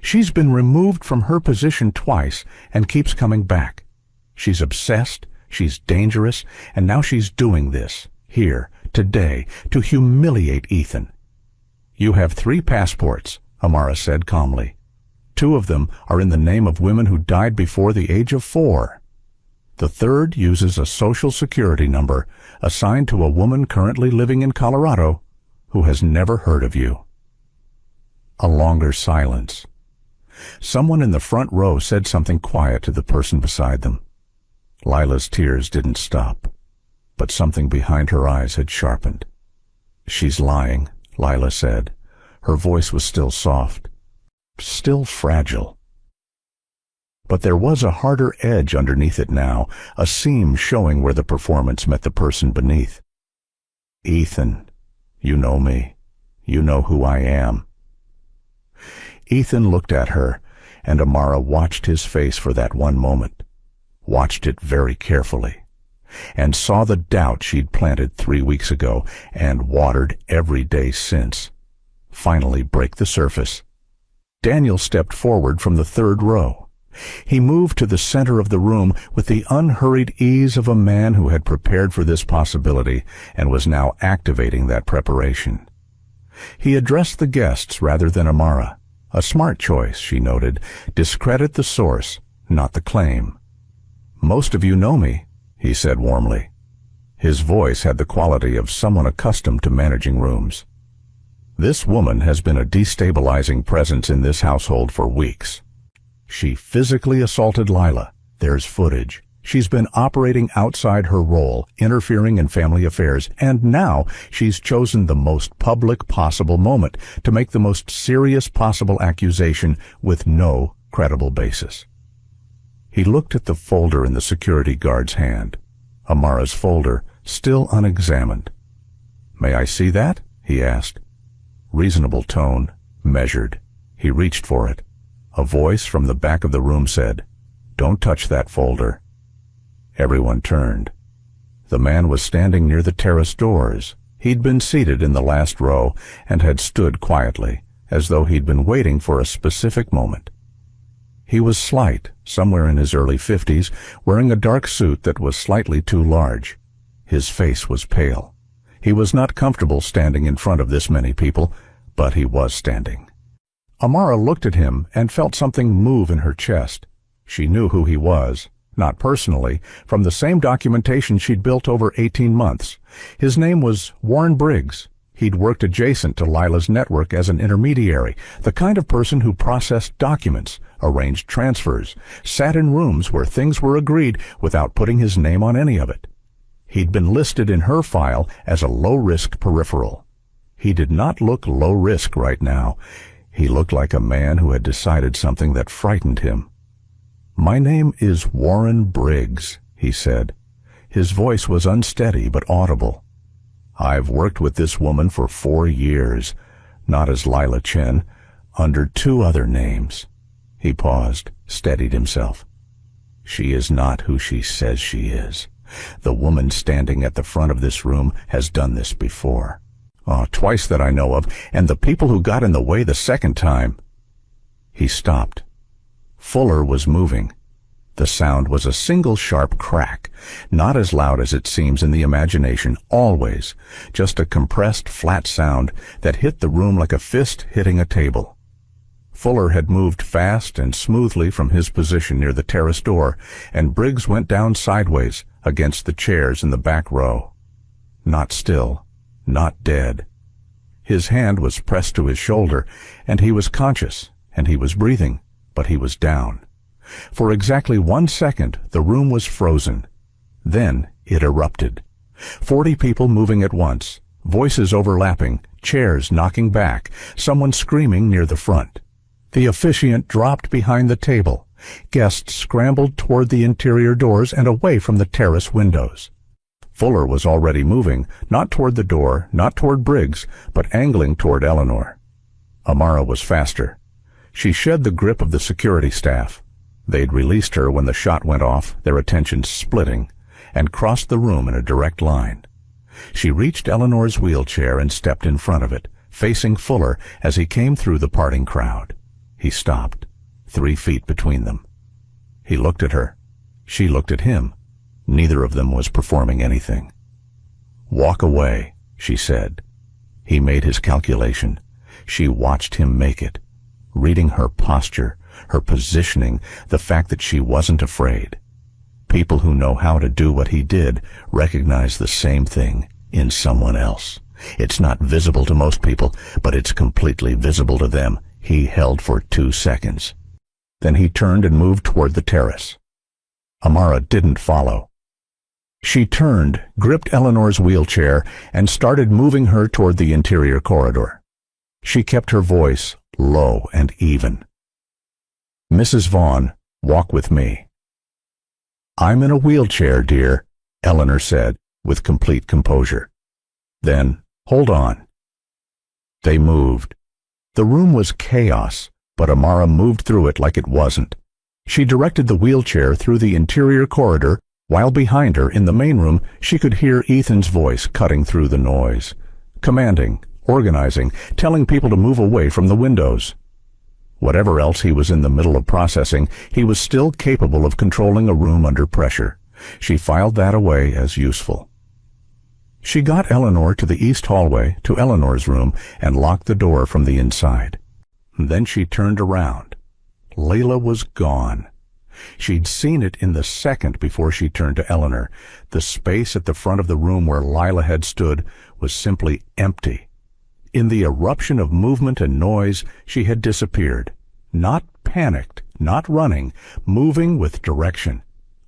"She's been removed from her position twice and keeps coming back. She's obsessed, she's dangerous, and now she's doing this, here, today, to humiliate Ethan." "You have 3 passports," Amara said calmly. 2 of them are in the name of women who died before the age of 4. The 3rd uses a social security number assigned to a woman currently living in Colorado who has never heard of you." A longer silence. Someone in the front row said something quiet to the person beside them. Lila's tears didn't stop, but something behind her eyes had sharpened. "She's lying," Lila said. Her voice was still soft, still fragile. But there was a harder edge underneath it now, a seam showing where the performance met the person beneath. "Ethan, you know me. You know who I am." Ethan looked at her, and Amara watched his face for that one moment, watched it very carefully, and saw the doubt she'd planted 3 weeks ago and watered every day since finally break the surface. Daniel stepped forward from the 3rd row. He moved to the center of the room with the unhurried ease of a man who had prepared for this possibility and was now activating that preparation. He addressed the guests rather than Amara. A smart choice, she noted. Discredit the source, not the claim. "Most of you know me," he said warmly. His voice had the quality of someone accustomed to managing rooms. "This woman has been a destabilizing presence in this household for weeks. She physically assaulted Lila. There's footage. She's been operating outside her role, interfering in family affairs, and now she's chosen the most public possible moment to make the most serious possible accusation with no credible basis." He looked at the folder in the security guard's hand. Amara's folder, still unexamined. "May I see that?" he asked. Reasonable tone, measured. He reached for it. A voice from the back of the room said, "Don't touch that folder." Everyone turned. The man was standing near the terrace doors. He'd been seated in the last row and had stood quietly, as though he'd been waiting for a specific moment. He was slight, somewhere in his early 50s, wearing a dark suit that was slightly too large. His face was pale. He was not comfortable standing in front of this many people, but he was standing. Amara looked at him and felt something move in her chest. She knew who he was, not personally, from the same documentation she'd built over 18 months. His name was Warren Briggs. He'd worked adjacent to Lila's network as an intermediary, the kind of person who processed documents, arranged transfers, sat in rooms where things were agreed without putting his name on any of it. He'd been listed in her file as a low-risk peripheral. He did not look low-risk right now. He looked like a man who had decided something that frightened him. "My name is Warren Briggs," he said. His voice was unsteady but audible. "I've worked with this woman for 4 years, not as Lila Chen, under 2 other names." He paused, steadied himself. "She is not who she says she is. The woman standing at the front of this room has done this before. Twice that I know of, and the people who got in the way the second time." He stopped. Fuller was moving. The sound was a single sharp crack, not as loud as it seems in the imagination, always, just a compressed, flat sound that hit the room like a fist hitting a table. Fuller had moved fast and smoothly from his position near the terrace door, and Briggs went down sideways against the chairs in the back row. Not still, not dead. His hand was pressed to his shoulder, and he was conscious, and he was breathing, but he was down. For exactly 1 second, the room was frozen. Then it erupted. 40 people moving at once, voices overlapping, chairs knocking back, someone screaming near the front. The officiant dropped behind the table. Guests scrambled toward the interior doors and away from the terrace windows. Fuller was already moving, not toward the door, not toward Briggs, but angling toward Eleanor. Amara was faster. She shed the grip of the security staff. They'd released her when the shot went off, their attention splitting, and crossed the room in a direct line. She reached Eleanor's wheelchair and stepped in front of it, facing Fuller as he came through the parting crowd. He stopped, 3 feet between them. He looked at her. She looked at him. Neither of them was performing anything. "Walk away," she said. He made his calculation. She watched him make it, reading her posture, her positioning, the fact that she wasn't afraid. People who know how to do what he did recognize the same thing in someone else. It's not visible to most people, but it's completely visible to them. He held for 2 seconds. Then he turned and moved toward the terrace. Amara didn't follow. She turned, gripped Eleanor's wheelchair, and started moving her toward the interior corridor. She kept her voice low and even. "Mrs. Vaughn, walk with me." "I'm in a wheelchair, dear," Eleanor said, with complete composure. Then, "Hold on." They moved. The room was chaos, but Amara moved through it like it wasn't. She directed the wheelchair through the interior corridor, while behind her, in the main room, she could hear Ethan's voice cutting through the noise, commanding, organizing, telling people to move away from the windows. Whatever else he was in the middle of processing, he was still capable of controlling a room under pressure. She filed that away as useful. She got Eleanor to the east hallway, to Eleanor's room, and locked the door from the inside. Then she turned around. Layla was gone. She'd seen it in the second before she turned to Eleanor. The space at the front of the room where Lila had stood was simply empty. In the eruption of movement and noise, she had disappeared. Not panicked, not running, moving with direction.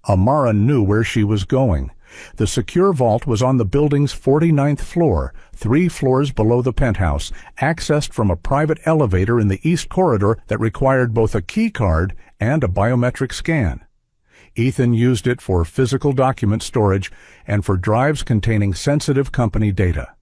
Amara knew where she was going. The secure vault was on the building's 49th floor, 3 floors below the penthouse, accessed from a private elevator in the east corridor that required both a key card and a biometric scan. Ethan used it for physical document storage and for drives containing sensitive company data.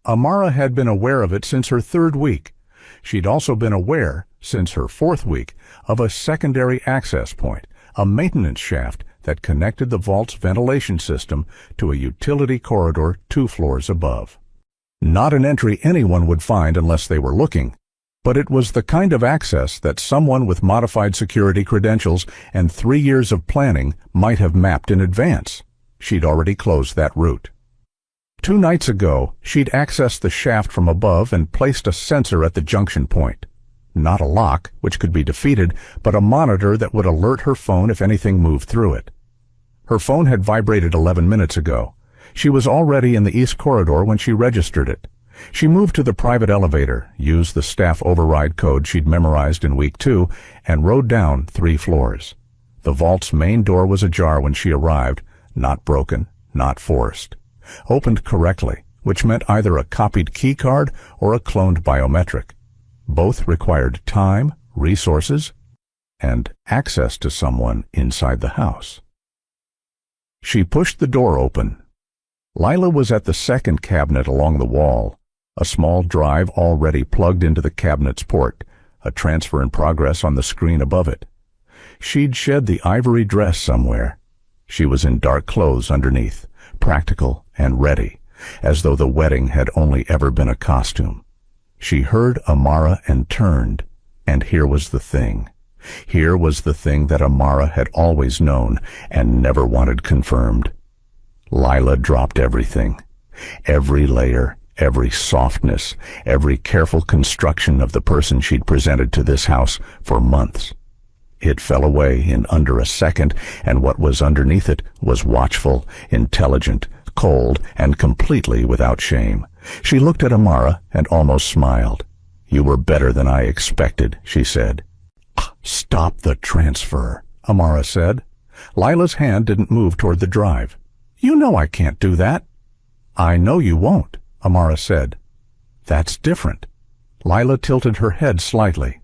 Amara had been aware of it since her 3rd week. She'd also been aware, since her 4th week, of a secondary access point, a maintenance shaft that connected the vault's ventilation system to a utility corridor 2 floors above. Not an entry anyone would find unless they were looking, But it was the kind of access that someone with modified security credentials and 3 years of planning might have mapped in advance. She'd already closed that route. 2 nights ago, she'd accessed the shaft from above and placed a sensor at the junction point. Not a lock, which could be defeated, but a monitor that would alert her phone if anything moved through it. Her phone had vibrated 11 minutes ago. She was already in the East Corridor when she registered it. She moved to the private elevator, used the staff override code she'd memorized in week 2, and rode down 3 floors. The vault's main door was ajar when she arrived, not broken, not forced. Opened correctly, which meant either a copied key card or a cloned biometric. Both required time, resources, and access to someone inside the house. She pushed the door open. Lila was at the second cabinet along the wall, a small drive already plugged into the cabinet's port, a transfer in progress on the screen above it. She'd shed the ivory dress somewhere. She was in dark clothes underneath, practical and ready, as though the wedding had only ever been a costume. She heard Amara and turned, and here was the thing. Here was the thing that Amara had always known and never wanted confirmed. Lila dropped everything. Every layer, every softness, every careful construction of the person she'd presented to this house for months. It fell away in under a second, and what was underneath it was watchful, intelligent, cold, and completely without shame. She looked at Amara and almost smiled. "You were better than I expected," she said. "Stop the transfer," Amara said. Lila's hand didn't move toward the drive. "You know I can't do that." "I know you won't," Amara said. "That's different." Lila tilted her head slightly.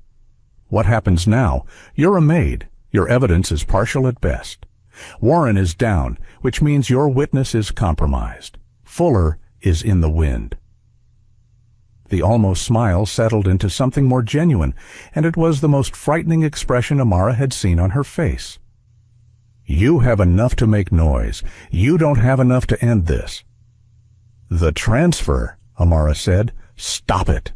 "What happens now? You're a maid. Your evidence is partial at best. Warren is down, which means your witness is compromised. Fuller is in the wind." The almost smile settled into something more genuine, and it was the most frightening expression Amara had seen on her face. "You have enough to make noise. You don't have enough to end this." "The transfer," Amara said. "Stop it."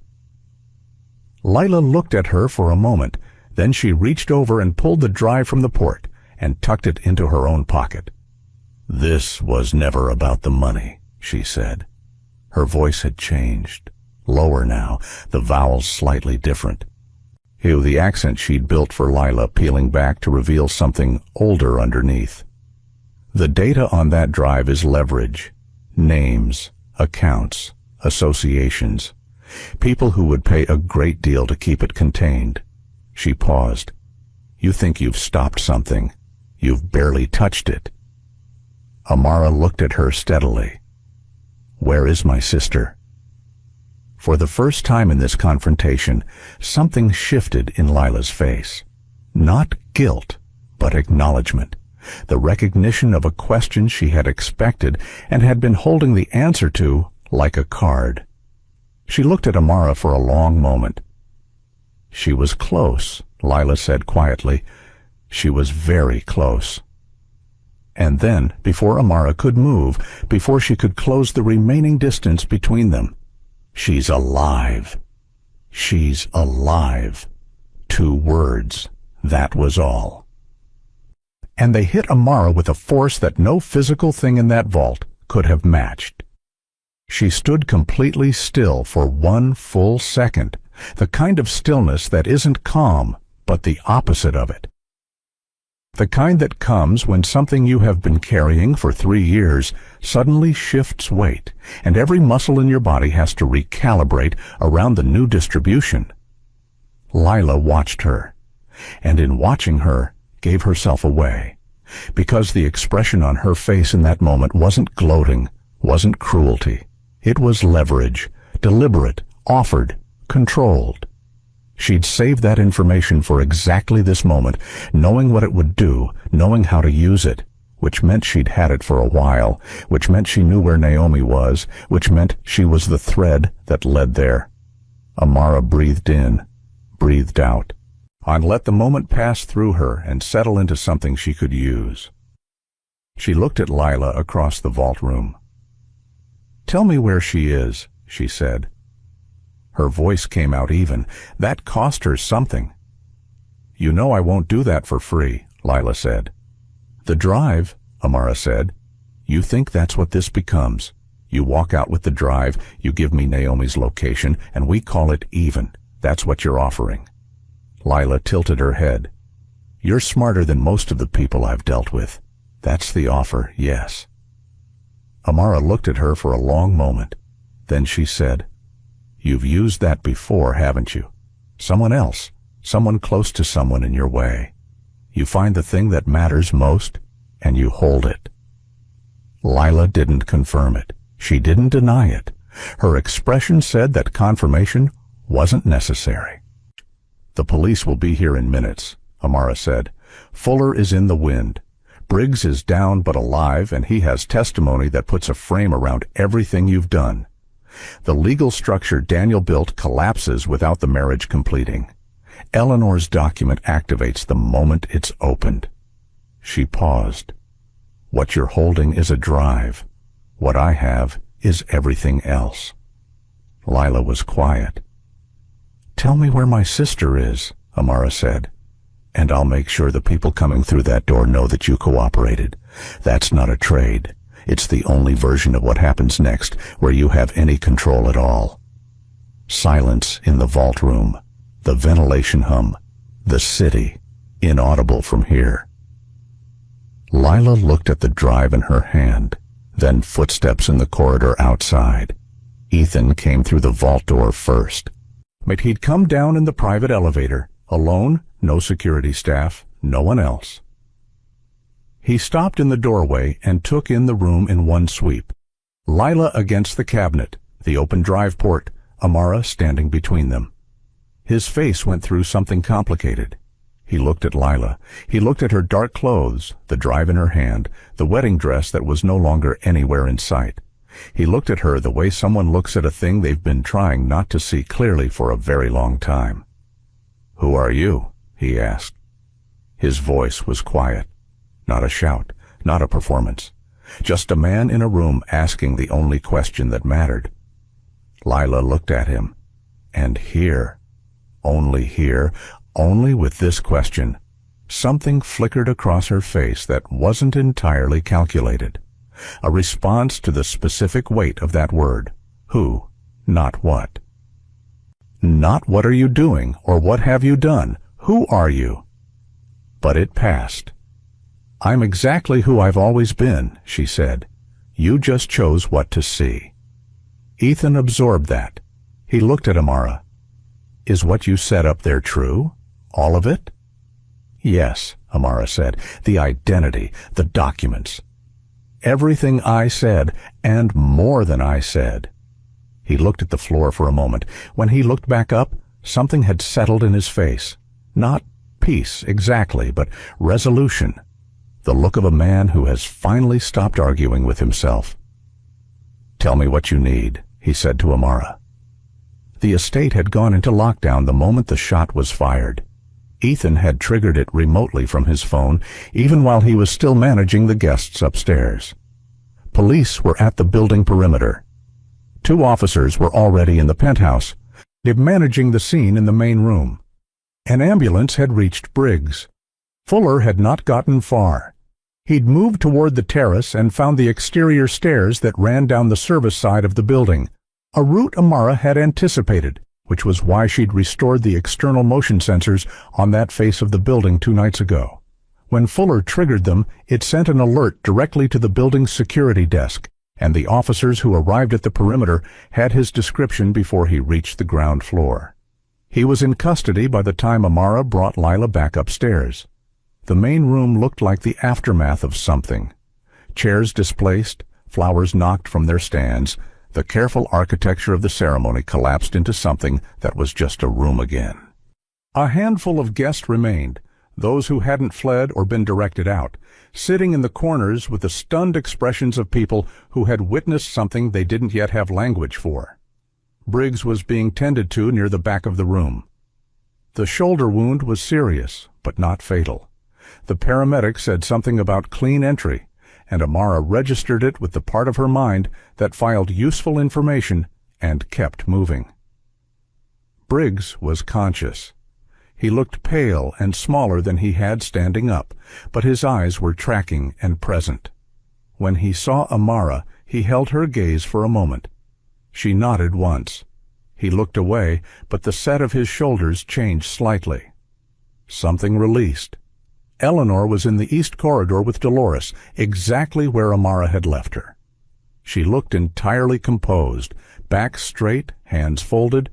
Lila looked at her for a moment. Then she reached over and pulled the drive from the port and tucked it into her own pocket. "This was never about the money," she said. Her voice had changed. Lower now, the vowels slightly different. The accent she'd built for Lila peeling back to reveal something older underneath. "The data on that drive is leverage. Names, accounts, associations. People who would pay a great deal to keep it contained." She paused. "You think you've stopped something. You've barely touched it." Amara looked at her steadily. "Where is my sister?" For the first time in this confrontation, something shifted in Lila's face. Not guilt, but acknowledgement. The recognition of a question she had expected and had been holding the answer to like a card. She looked at Amara for a long moment. "She was close," Lila said quietly. "She was very close." And then, before Amara could move, before she could close the remaining distance between them, "She's alive. She's alive." 2 words. That was all. And they hit Amara with a force that no physical thing in that vault could have matched. She stood completely still for 1 full second, the kind of stillness that isn't calm, but the opposite of it. The kind that comes when something you have been carrying for 3 years suddenly shifts weight, and every muscle in your body has to recalibrate around the new distribution. Lila watched her, and in watching her, gave herself away, because the expression on her face in that moment wasn't gloating, wasn't cruelty. It was leverage, deliberate, offered, controlled. She'd saved that information for exactly this moment, knowing what it would do, knowing how to use it, which meant she'd had it for a while, which meant she knew where Naomi was, which meant she was the thread that led there. Amara breathed in, breathed out, and let the moment pass through her and settle into something she could use. She looked at Lila across the vault room. "Tell me where she is," she said. Her voice came out even. That cost her something. "You know I won't do that for free," Lila said. "The drive," Amara said. "You think that's what this becomes. You walk out with the drive, you give me Naomi's location, and we call it even. That's what you're offering." Lila tilted her head. "You're smarter than most of the people I've dealt with. That's the offer, yes." Amara looked at her for a long moment. Then she said, "You've used that before, haven't you? Someone else, someone close to someone in your way. You find the thing that matters most, and you hold it." Lila didn't confirm it. She didn't deny it. Her expression said that confirmation wasn't necessary. "The police will be here in minutes," Amara said. "Fuller is in the wind. Briggs is down but alive, and he has testimony that puts a frame around everything you've done. The legal structure Daniel built collapses without the marriage completing. Eleanor's document activates the moment it's opened." She paused. "What you're holding is a drive. What I have is everything else." Lila was quiet. "Tell me where my sister is," Amara said, "and I'll make sure the people coming through that door know that you cooperated. That's not a trade. It's the only version of what happens next where you have any control at all." Silence in the vault room, the ventilation hum, the city, inaudible from here. Lila looked at the drive in her hand, then footsteps in the corridor outside. Ethan came through the vault door first. But he'd come down in the private elevator, alone, no security staff, no one else. He stopped in the doorway and took in the room in one sweep. Lila against the cabinet, the open drive port, Amara standing between them. His face went through something complicated. He looked at Lila. He looked at her dark clothes, the drive in her hand, the wedding dress that was no longer anywhere in sight. He looked at her the way someone looks at a thing they've been trying not to see clearly for a very long time. "Who are you?" he asked. His voice was quiet. Not a shout, not a performance. Just a man in a room asking the only question that mattered. Lila looked at him. And here, only with this question, something flickered across her face that wasn't entirely calculated. A response to the specific weight of that word. Who, not what. Not what are you doing, or what have you done? Who are you? But it passed. "I'm exactly who I've always been," she said. "You just chose what to see." Ethan absorbed that. He looked at Amara. "Is what you set up there true? All of it?" "Yes," Amara said. "The identity, the documents. Everything I said, and more than I said." He looked at the floor for a moment. When he looked back up, something had settled in his face. Not peace, exactly, but resolution. The look of a man who has finally stopped arguing with himself. "Tell me what you need," he said to Amara. The estate had gone into lockdown the moment the shot was fired. Ethan had triggered it remotely from his phone, even while he was still managing the guests upstairs. Police were at the building perimeter. 2 officers were already in the penthouse, managing the scene in the main room. An ambulance had reached Briggs. Fuller had not gotten far. He'd moved toward the terrace and found the exterior stairs that ran down the service side of the building, a route Amara had anticipated, which was why she'd restored the external motion sensors on that face of the building 2 nights ago. When Fuller triggered them, it sent an alert directly to the building's security desk, and the officers who arrived at the perimeter had his description before he reached the ground floor. He was in custody by the time Amara brought Lila back upstairs. The main room looked like the aftermath of something. Chairs displaced, flowers knocked from their stands. The careful architecture of the ceremony collapsed into something that was just a room again. A handful of guests remained, those who hadn't fled or been directed out, sitting in the corners with the stunned expressions of people who had witnessed something they didn't yet have language for. Briggs was being tended to near the back of the room. The shoulder wound was serious, but not fatal. The paramedic said something about clean entry, and Amara registered it with the part of her mind that filed useful information and kept moving. Briggs was conscious. He looked pale and smaller than he had standing up, but his eyes were tracking and present. When he saw Amara, he held her gaze for a moment. She nodded once. He looked away, but the set of his shoulders changed slightly. Something released. Eleanor was in the east corridor with Dolores, exactly where Amara had left her. She looked entirely composed, back straight, hands folded,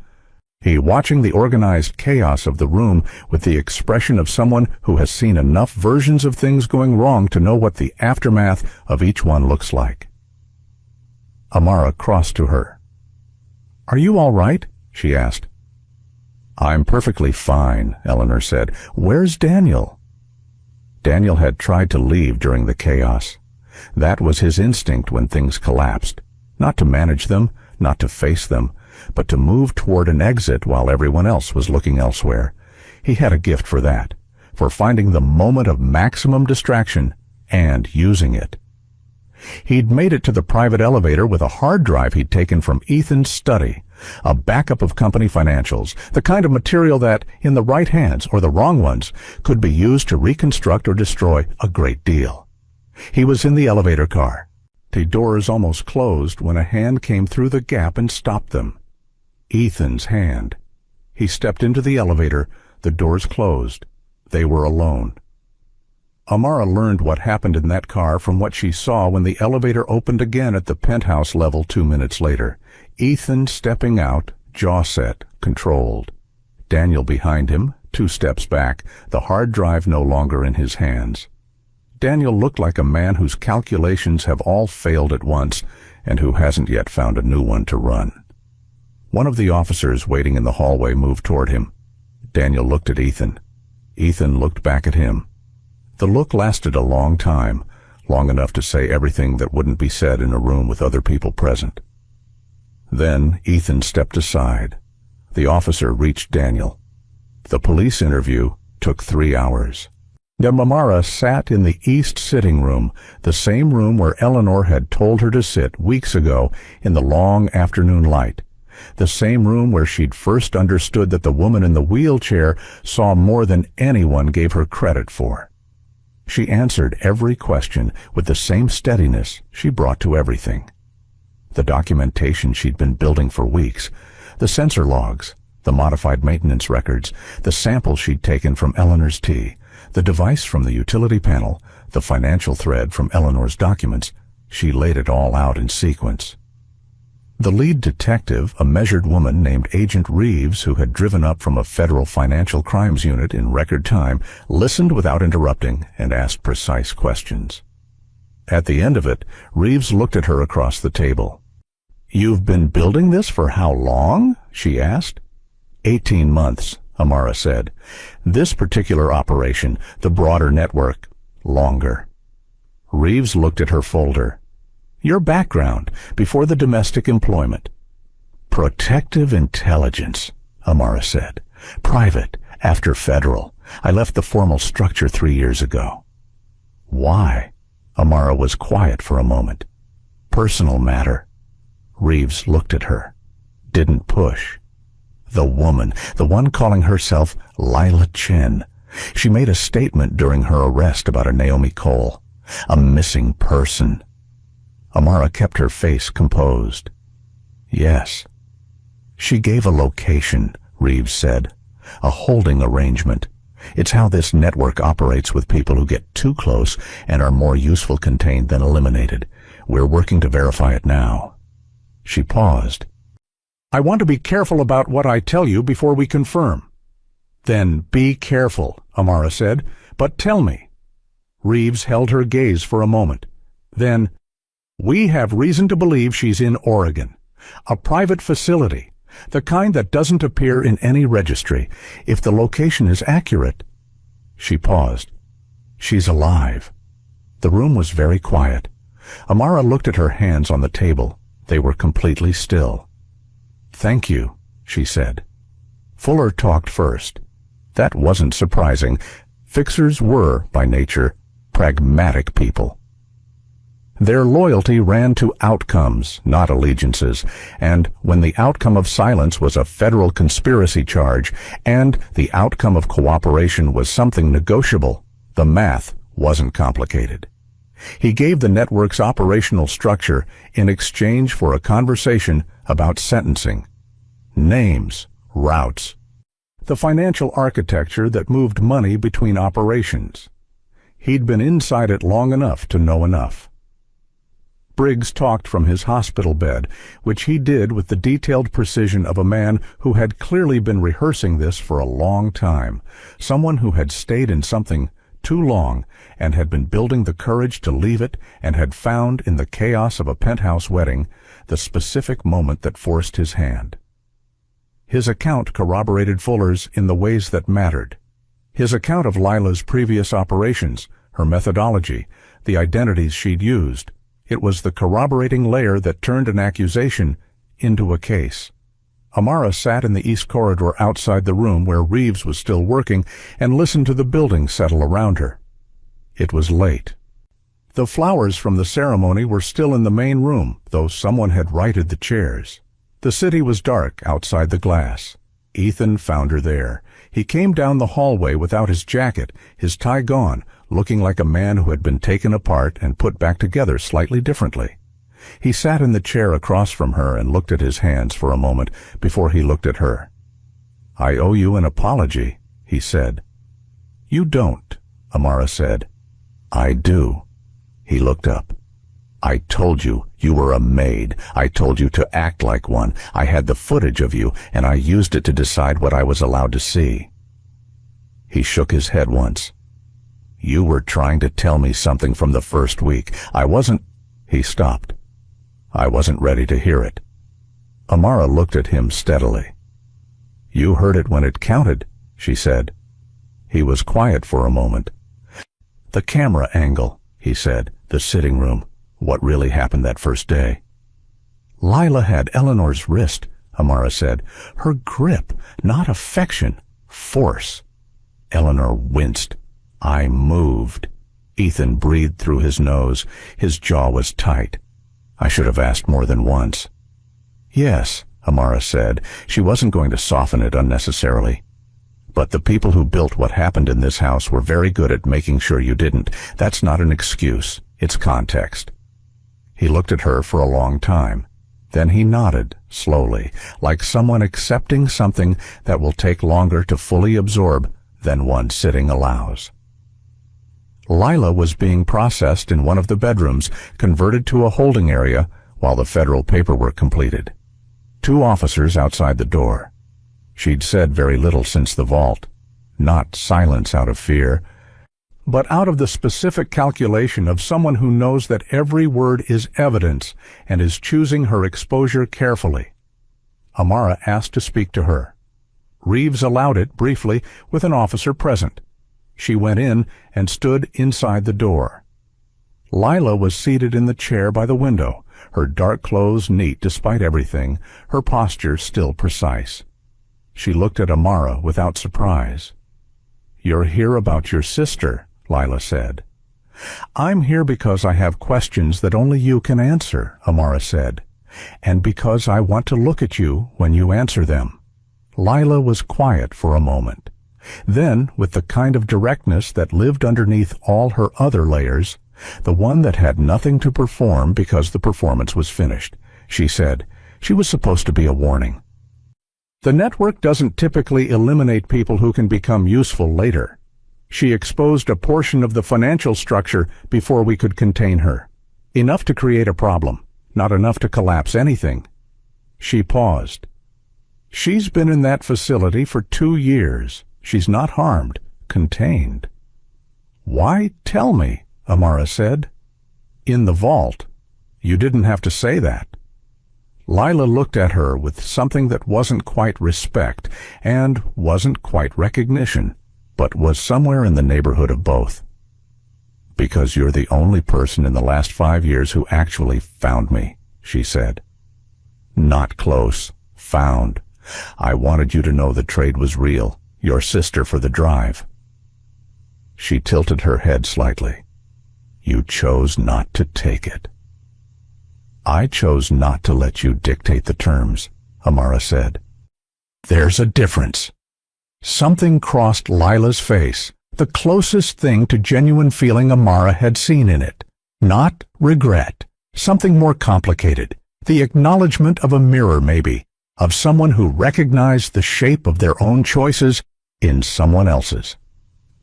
watching the organized chaos of the room with the expression of someone who has seen enough versions of things going wrong to know what the aftermath of each one looks like. Amara crossed to her. "Are you all right?" she asked. "I'm perfectly fine," Eleanor said. "Where's Daniel?" Daniel had tried to leave during the chaos. That was his instinct when things collapsed. Not to manage them, not to face them, but to move toward an exit while everyone else was looking elsewhere. He had a gift for that, for finding the moment of maximum distraction and using it. He'd made it to the private elevator with a hard drive he'd taken from Ethan's study, a backup of company financials, the kind of material that, in the right hands or the wrong ones, could be used to reconstruct or destroy a great deal. He was in the elevator car. The doors almost closed when a hand came through the gap and stopped them. Ethan's hand. He stepped into the elevator. The doors closed. They were alone. Amara learned what happened in that car from what she saw when the elevator opened again at the penthouse level 2 minutes later. Ethan stepping out, jaw set, controlled. Daniel behind him, 2 steps back, the hard drive no longer in his hands. Daniel looked like a man whose calculations have all failed at once and who hasn't yet found a new one to run. One of the officers waiting in the hallway moved toward him. Daniel looked at Ethan. Ethan looked back at him. The look lasted a long time, long enough to say everything that wouldn't be said in a room with other people present. Then Ethan stepped aside. The officer reached Daniel. The police interview took 3 hours. Amara sat in the east sitting room, the same room where Eleanor had told her to sit weeks ago in the long afternoon light. The same room where she'd first understood that the woman in the wheelchair saw more than anyone gave her credit for. She answered every question with the same steadiness she brought to everything. The documentation she'd been building for weeks, the sensor logs, the modified maintenance records, the samples she'd taken from Eleanor's tea, the device from the utility panel, the financial thread from Eleanor's documents, she laid it all out in sequence. The lead detective, a measured woman named Agent Reeves, who had driven up from a federal financial crimes unit in record time, listened without interrupting and asked precise questions. At the end of it, Reeves looked at her across the table. "You've been building this for how long?" she asked. 18 months, Amara said. "This particular operation, the broader network, longer." Reeves looked at her folder. "Your background, before the domestic employment." "Protective intelligence," Amara said. "Private, after federal. I left the formal structure 3 years ago." "Why?" Amara was quiet for a moment. "Personal matter." Reeves looked at her. Didn't push. The woman, the one calling herself Lila Chen. She made a statement during her arrest about a Naomi Cole, a missing person. Amara kept her face composed. "Yes." "She gave a location," Reeves said. "A holding arrangement. It's how this network operates with people who get too close and are more useful contained than eliminated. We're working to verify it now." She paused. "I want to be careful about what I tell you before we confirm." "Then be careful," Amara said. "But tell me." Reeves held her gaze for a moment. Then, "We have reason to believe she's in Oregon. A private facility, the kind that doesn't appear in any registry. If the location is accurate—" She paused. "She's alive." The room was very quiet. Amara looked at her hands on the table. They were completely still. "Thank you," she said. Fuller talked first. That wasn't surprising. Fixers were, by nature, pragmatic people. Their loyalty ran to outcomes, not allegiances, and when the outcome of silence was a federal conspiracy charge, and the outcome of cooperation was something negotiable, the math wasn't complicated. He gave the network's operational structure in exchange for a conversation about sentencing, names, routes, the financial architecture that moved money between operations. He'd been inside it long enough to know enough. Briggs talked from his hospital bed, which he did with the detailed precision of a man who had clearly been rehearsing this for a long time, someone who had stayed in something too long and had been building the courage to leave it and had found in the chaos of a penthouse wedding the specific moment that forced his hand. His account corroborated Fuller's in the ways that mattered. His account of Lila's previous operations, her methodology, the identities she'd used. It was the corroborating layer that turned an accusation into a case. Amara sat in the east corridor outside the room where Reeves was still working and listened to the building settle around her. It was late. The flowers from the ceremony were still in the main room, though someone had righted the chairs. The city was dark outside the glass. Ethan found her there. He came down the hallway without his jacket, his tie gone, looking like a man who had been taken apart and put back together slightly differently. He sat in the chair across from her and looked at his hands for a moment before he looked at her. "I owe you an apology," he said. "You don't," Amara said. "I do." He looked up. "I told you you were a maid. I told you to act like one. I had the footage of you, and I used it to decide what I was allowed to see." He shook his head once. "You were trying to tell me something from the first week. I wasn't—" He stopped. "I wasn't ready to hear it." Amara looked at him steadily. "You heard it when it counted," she said. He was quiet for a moment. "The camera angle," he said, "the sitting room. What really happened that first day?" "Lila had Eleanor's wrist," Amara said. "Her grip, not affection, force." Eleanor winced. "I moved." Ethan breathed through his nose. His jaw was tight. "I should have asked more than once." "Yes," Amara said. She wasn't going to soften it unnecessarily. "But the people who built what happened in this house were very good at making sure you didn't. That's not an excuse. It's context." He looked at her for a long time. Then he nodded, slowly, like someone accepting something that will take longer to fully absorb than one sitting allows. Lila was being processed in one of the bedrooms, converted to a holding area while the federal paperwork completed. 2 officers outside the door. She'd said very little since the vault. Not silence out of fear, but out of the specific calculation of someone who knows that every word is evidence and is choosing her exposure carefully. Amara asked to speak to her. Reeves allowed it briefly with an officer present. She went in and stood inside the door. Lila was seated in the chair by the window, her dark clothes neat despite everything, her posture still precise. She looked at Amara without surprise. "You're here about your sister," Lila said. "I'm here because I have questions that only you can answer," Amara said, "and because I want to look at you when you answer them." Lila was quiet for a moment. Then, with the kind of directness that lived underneath all her other layers, the one that had nothing to perform because the performance was finished, she said, she was supposed to be a warning. "The network doesn't typically eliminate people who can become useful later. She exposed a portion of the financial structure before we could contain her. Enough to create a problem, not enough to collapse anything." She paused. "She's been in that facility for 2 years. She's not harmed, contained." "Why tell me?" Amara said. "In the vault. You didn't have to say that." Lila looked at her with something that wasn't quite respect and wasn't quite recognition, but was somewhere in the neighborhood of both. "Because you're the only person in the last 5 years who actually found me," she said. "Not close. Found. I wanted you to know the trade was real. Your sister for the drive." She tilted her head slightly. You chose not to take it. I chose not to let you dictate the terms, Amara said. There's a difference. Something crossed Lila's face, the closest thing to genuine feeling Amara had seen in it. Not regret, something more complicated, the acknowledgement of a mirror maybe, of someone who recognized the shape of their own choices in someone else's.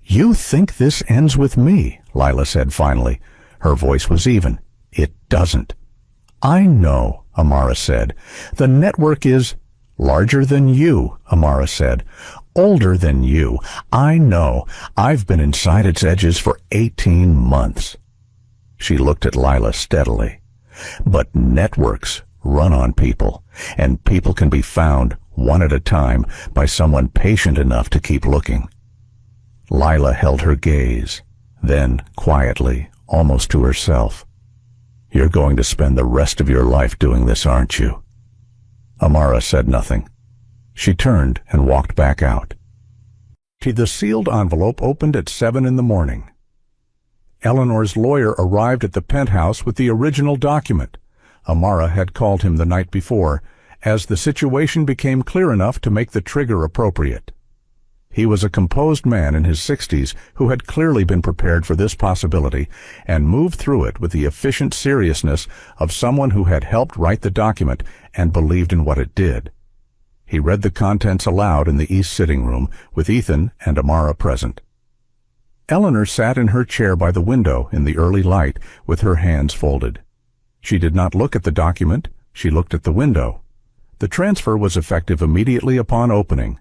You think this ends with me, Lila said finally. Her voice was even. It doesn't. I know, Amara said. The network is larger than you, Amara said. Older than you. I know. I've been inside its edges for 18 months. She looked at Lila steadily. But networks run on people, and people can be found one at a time by someone patient enough to keep looking. Lila held her gaze, then, quietly, almost to herself, You're going to spend the rest of your life doing this, aren't you? Amara said nothing. She turned and walked back out. The sealed envelope opened at 7 in the morning. Eleanor's lawyer arrived at the penthouse with the original document. Amara had called him the night before, as the situation became clear enough to make the trigger appropriate. He was a composed man in his 60s who had clearly been prepared for this possibility and moved through it with the efficient seriousness of someone who had helped write the document and believed in what it did. He read the contents aloud in the east sitting room, with Ethan and Amara present. Eleanor sat in her chair by the window in the early light with her hands folded. She did not look at the document, she looked at the window. The transfer was effective immediately upon opening.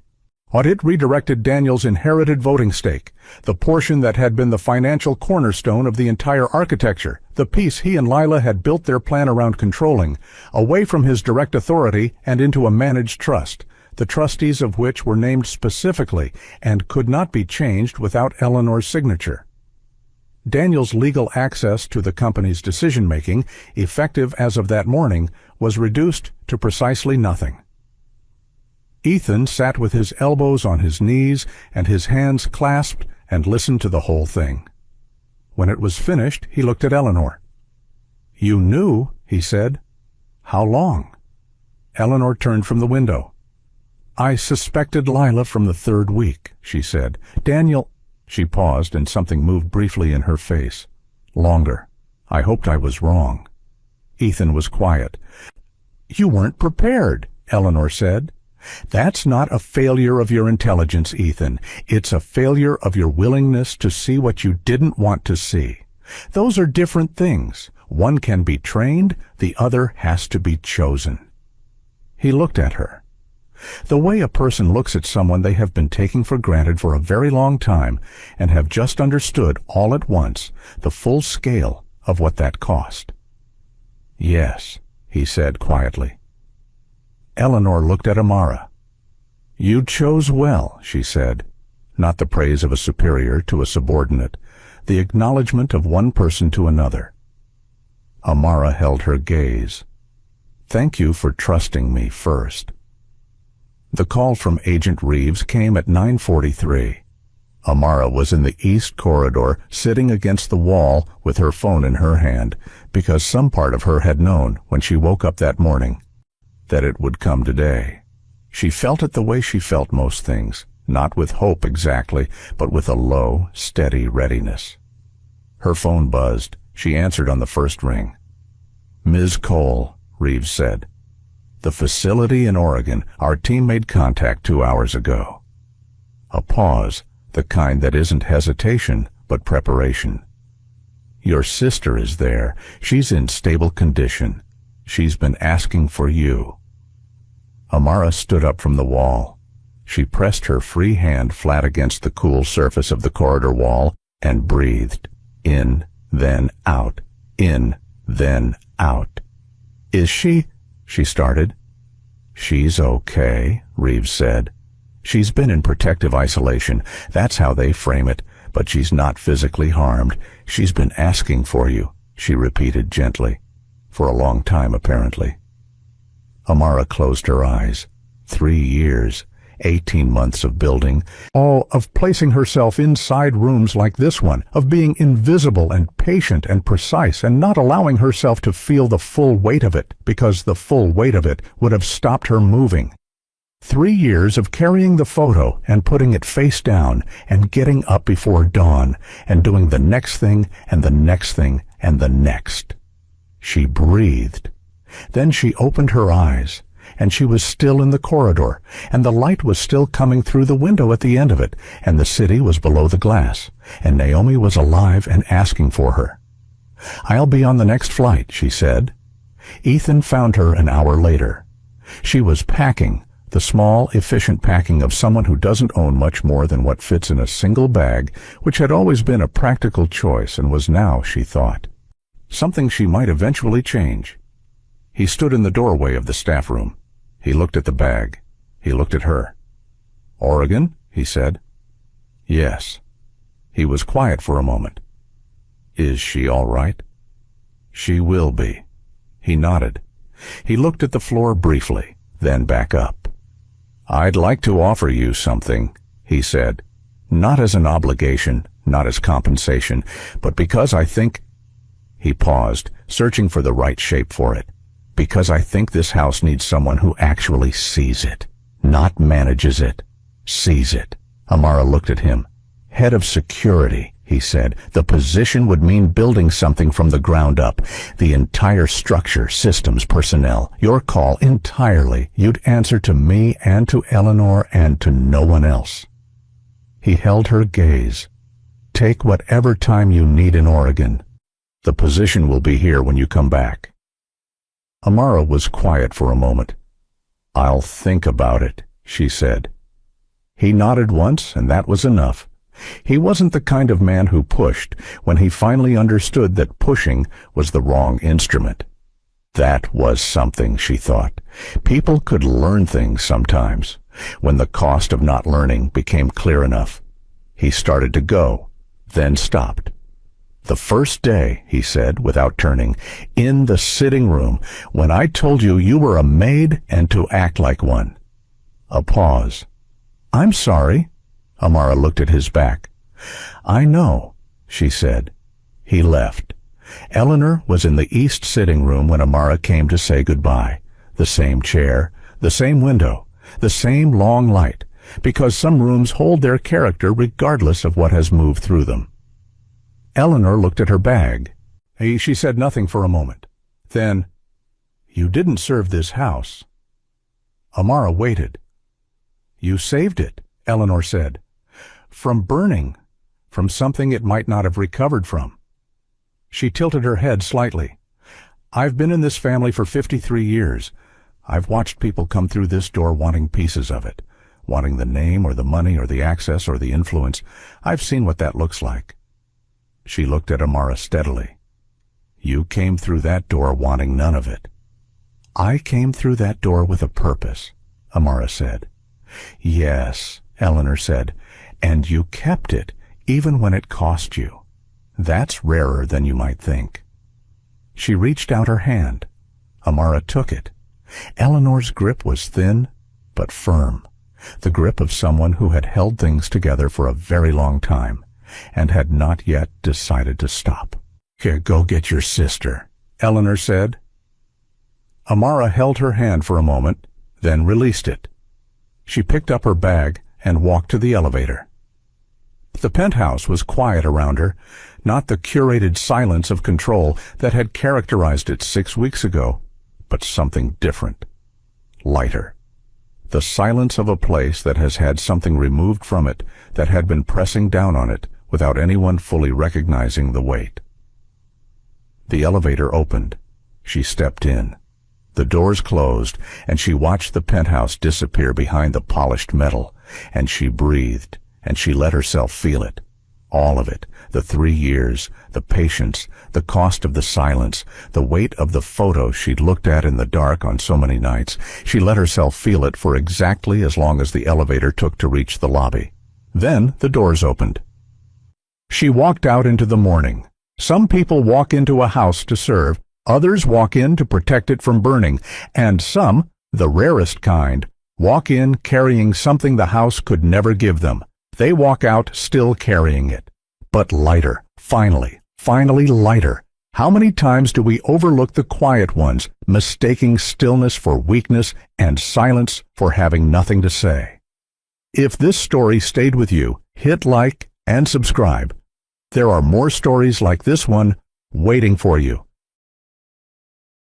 It redirected Daniel's inherited voting stake, the portion that had been the financial cornerstone of the entire architecture, the piece he and Lila had built their plan around controlling, away from his direct authority and into a managed trust, the trustees of which were named specifically and could not be changed without Eleanor's signature. Daniel's legal access to the company's decision-making, effective as of that morning, was reduced to precisely nothing. Ethan sat with his elbows on his knees and his hands clasped and listened to the whole thing. When it was finished, he looked at Eleanor. "You knew," he said. "How long?" Eleanor turned from the window. "I suspected Lila from the 3rd week," she said. "Daniel—" She paused and something moved briefly in her face. "Longer. I hoped I was wrong." Ethan was quiet. "You weren't prepared," Eleanor said. "That's not a failure of your intelligence, Ethan. It's a failure of your willingness to see what you didn't want to see. Those are different things. One can be trained, the other has to be chosen." He looked at her. The way a person looks at someone they have been taking for granted for a very long time and have just understood all at once the full scale of what that cost. "Yes," he said quietly. Eleanor looked at Amara. "You chose well," she said, not the praise of a superior to a subordinate, the acknowledgement of one person to another. Amara held her gaze. "Thank you for trusting me first." The call from Agent Reeves came at 9:43. Amara was in the east corridor, sitting against the wall with her phone in her hand, because some part of her had known when she woke up that morning that it would come today. She felt it the way she felt most things, not with hope exactly, but with a low, steady readiness. Her phone buzzed. She answered on the first ring. "Ms. Cole," Reeves said. "The facility in Oregon. Our team made contact 2 hours ago." A pause, the kind that isn't hesitation, but preparation. "Your sister is there. She's in stable condition. She's been asking for you." Amara stood up from the wall. She pressed her free hand flat against the cool surface of the corridor wall and breathed. In, then out. In, then out. "Is she—" she started. "She's okay," Reeves said. "She's been in protective isolation. That's how they frame it. But she's not physically harmed. She's been asking for you," she repeated gently. For a long time, apparently. Amara closed her eyes. 3 years. 18 months of building, all of placing herself inside rooms like this one, of being invisible and patient and precise and not allowing herself to feel the full weight of it, because the full weight of it would have stopped her moving. 3 years of carrying the photo and putting it face down and getting up before dawn and doing the next thing and the next thing and the next. She breathed. Then she opened her eyes, and she was still in the corridor, and the light was still coming through the window at the end of it, and the city was below the glass, and Naomi was alive and asking for her. "I'll be on the next flight," she said. Ethan found her an hour later. She was packing, the small, efficient packing of someone who doesn't own much more than what fits in a single bag, which had always been a practical choice and was now, she thought, something she might eventually change. He stood in the doorway of the staff room. He looked at the bag. He looked at her. "Oregon?" he said. "Yes." He was quiet for a moment. "Is she all right?" "She will be." He nodded. He looked at the floor briefly, then back up. "I'd like to offer you something," he said. "Not as an obligation, not as compensation, but because I think—" He paused, searching for the right shape for it. "Because I think this house needs someone who actually sees it, not manages it, sees it." Amara looked at him. "Head of security," he said. "The position would mean building something from the ground up. The entire structure, systems, personnel. Your call entirely. You'd answer to me and to Eleanor and to no one else." He held her gaze. "Take whatever time you need in Oregon. The position will be here when you come back." Amara was quiet for a moment. "I'll think about it," she said. He nodded once, and that was enough. He wasn't the kind of man who pushed when he finally understood that pushing was the wrong instrument. That was something, she thought. People could learn things sometimes, when the cost of not learning became clear enough. He started to go, then stopped. "The first day," he said, without turning, "in the sitting room, when I told you you were a maid and to act like one." A pause. "I'm sorry." Amara looked at his back. "I know," she said. He left. Eleanor was in the east sitting room when Amara came to say goodbye. The same chair, the same window, the same long light, because some rooms hold their character regardless of what has moved through them. Eleanor looked at her bag. She said nothing for a moment. Then, "You didn't serve this house." Amara waited. "You saved it," Eleanor said. "From burning, from something it might not have recovered from." She tilted her head slightly. "I've been in this family for 53 years. I've watched people come through this door wanting pieces of it, wanting the name or the money or the access or the influence. I've seen what that looks like." She looked at Amara steadily. "You came through that door wanting none of it." "I came through that door with a purpose," Amara said. "Yes," Eleanor said, "and you kept it, even when it cost you. That's rarer than you might think." She reached out her hand. Amara took it. Eleanor's grip was thin, but firm, the grip of someone who had held things together for a very long time, and had not yet decided to stop. "Here, go get your sister," Eleanor said. Amara held her hand for a moment, then released it. She picked up her bag and walked to the elevator. The penthouse was quiet around her, not the curated silence of control that had characterized it 6 weeks ago, but something different, lighter. The silence of a place that has had something removed from it that had been pressing down on it without anyone fully recognizing the weight. The elevator opened. She stepped in. The doors closed, and she watched the penthouse disappear behind the polished metal, and she breathed, and she let herself feel it. All of it, the 3 years, the patience, the cost of the silence, the weight of the photo she'd looked at in the dark on so many nights. She let herself feel it for exactly as long as the elevator took to reach the lobby. Then the doors opened. She walked out into the morning. Some people walk into a house to serve, others walk in to protect it from burning, and some, the rarest kind, walk in carrying something the house could never give them. They walk out still carrying it. But lighter, finally lighter. How many times do we overlook the quiet ones, mistaking stillness for weakness and silence for having nothing to say? If this story stayed with you, hit like and subscribe. There are more stories like this one waiting for you.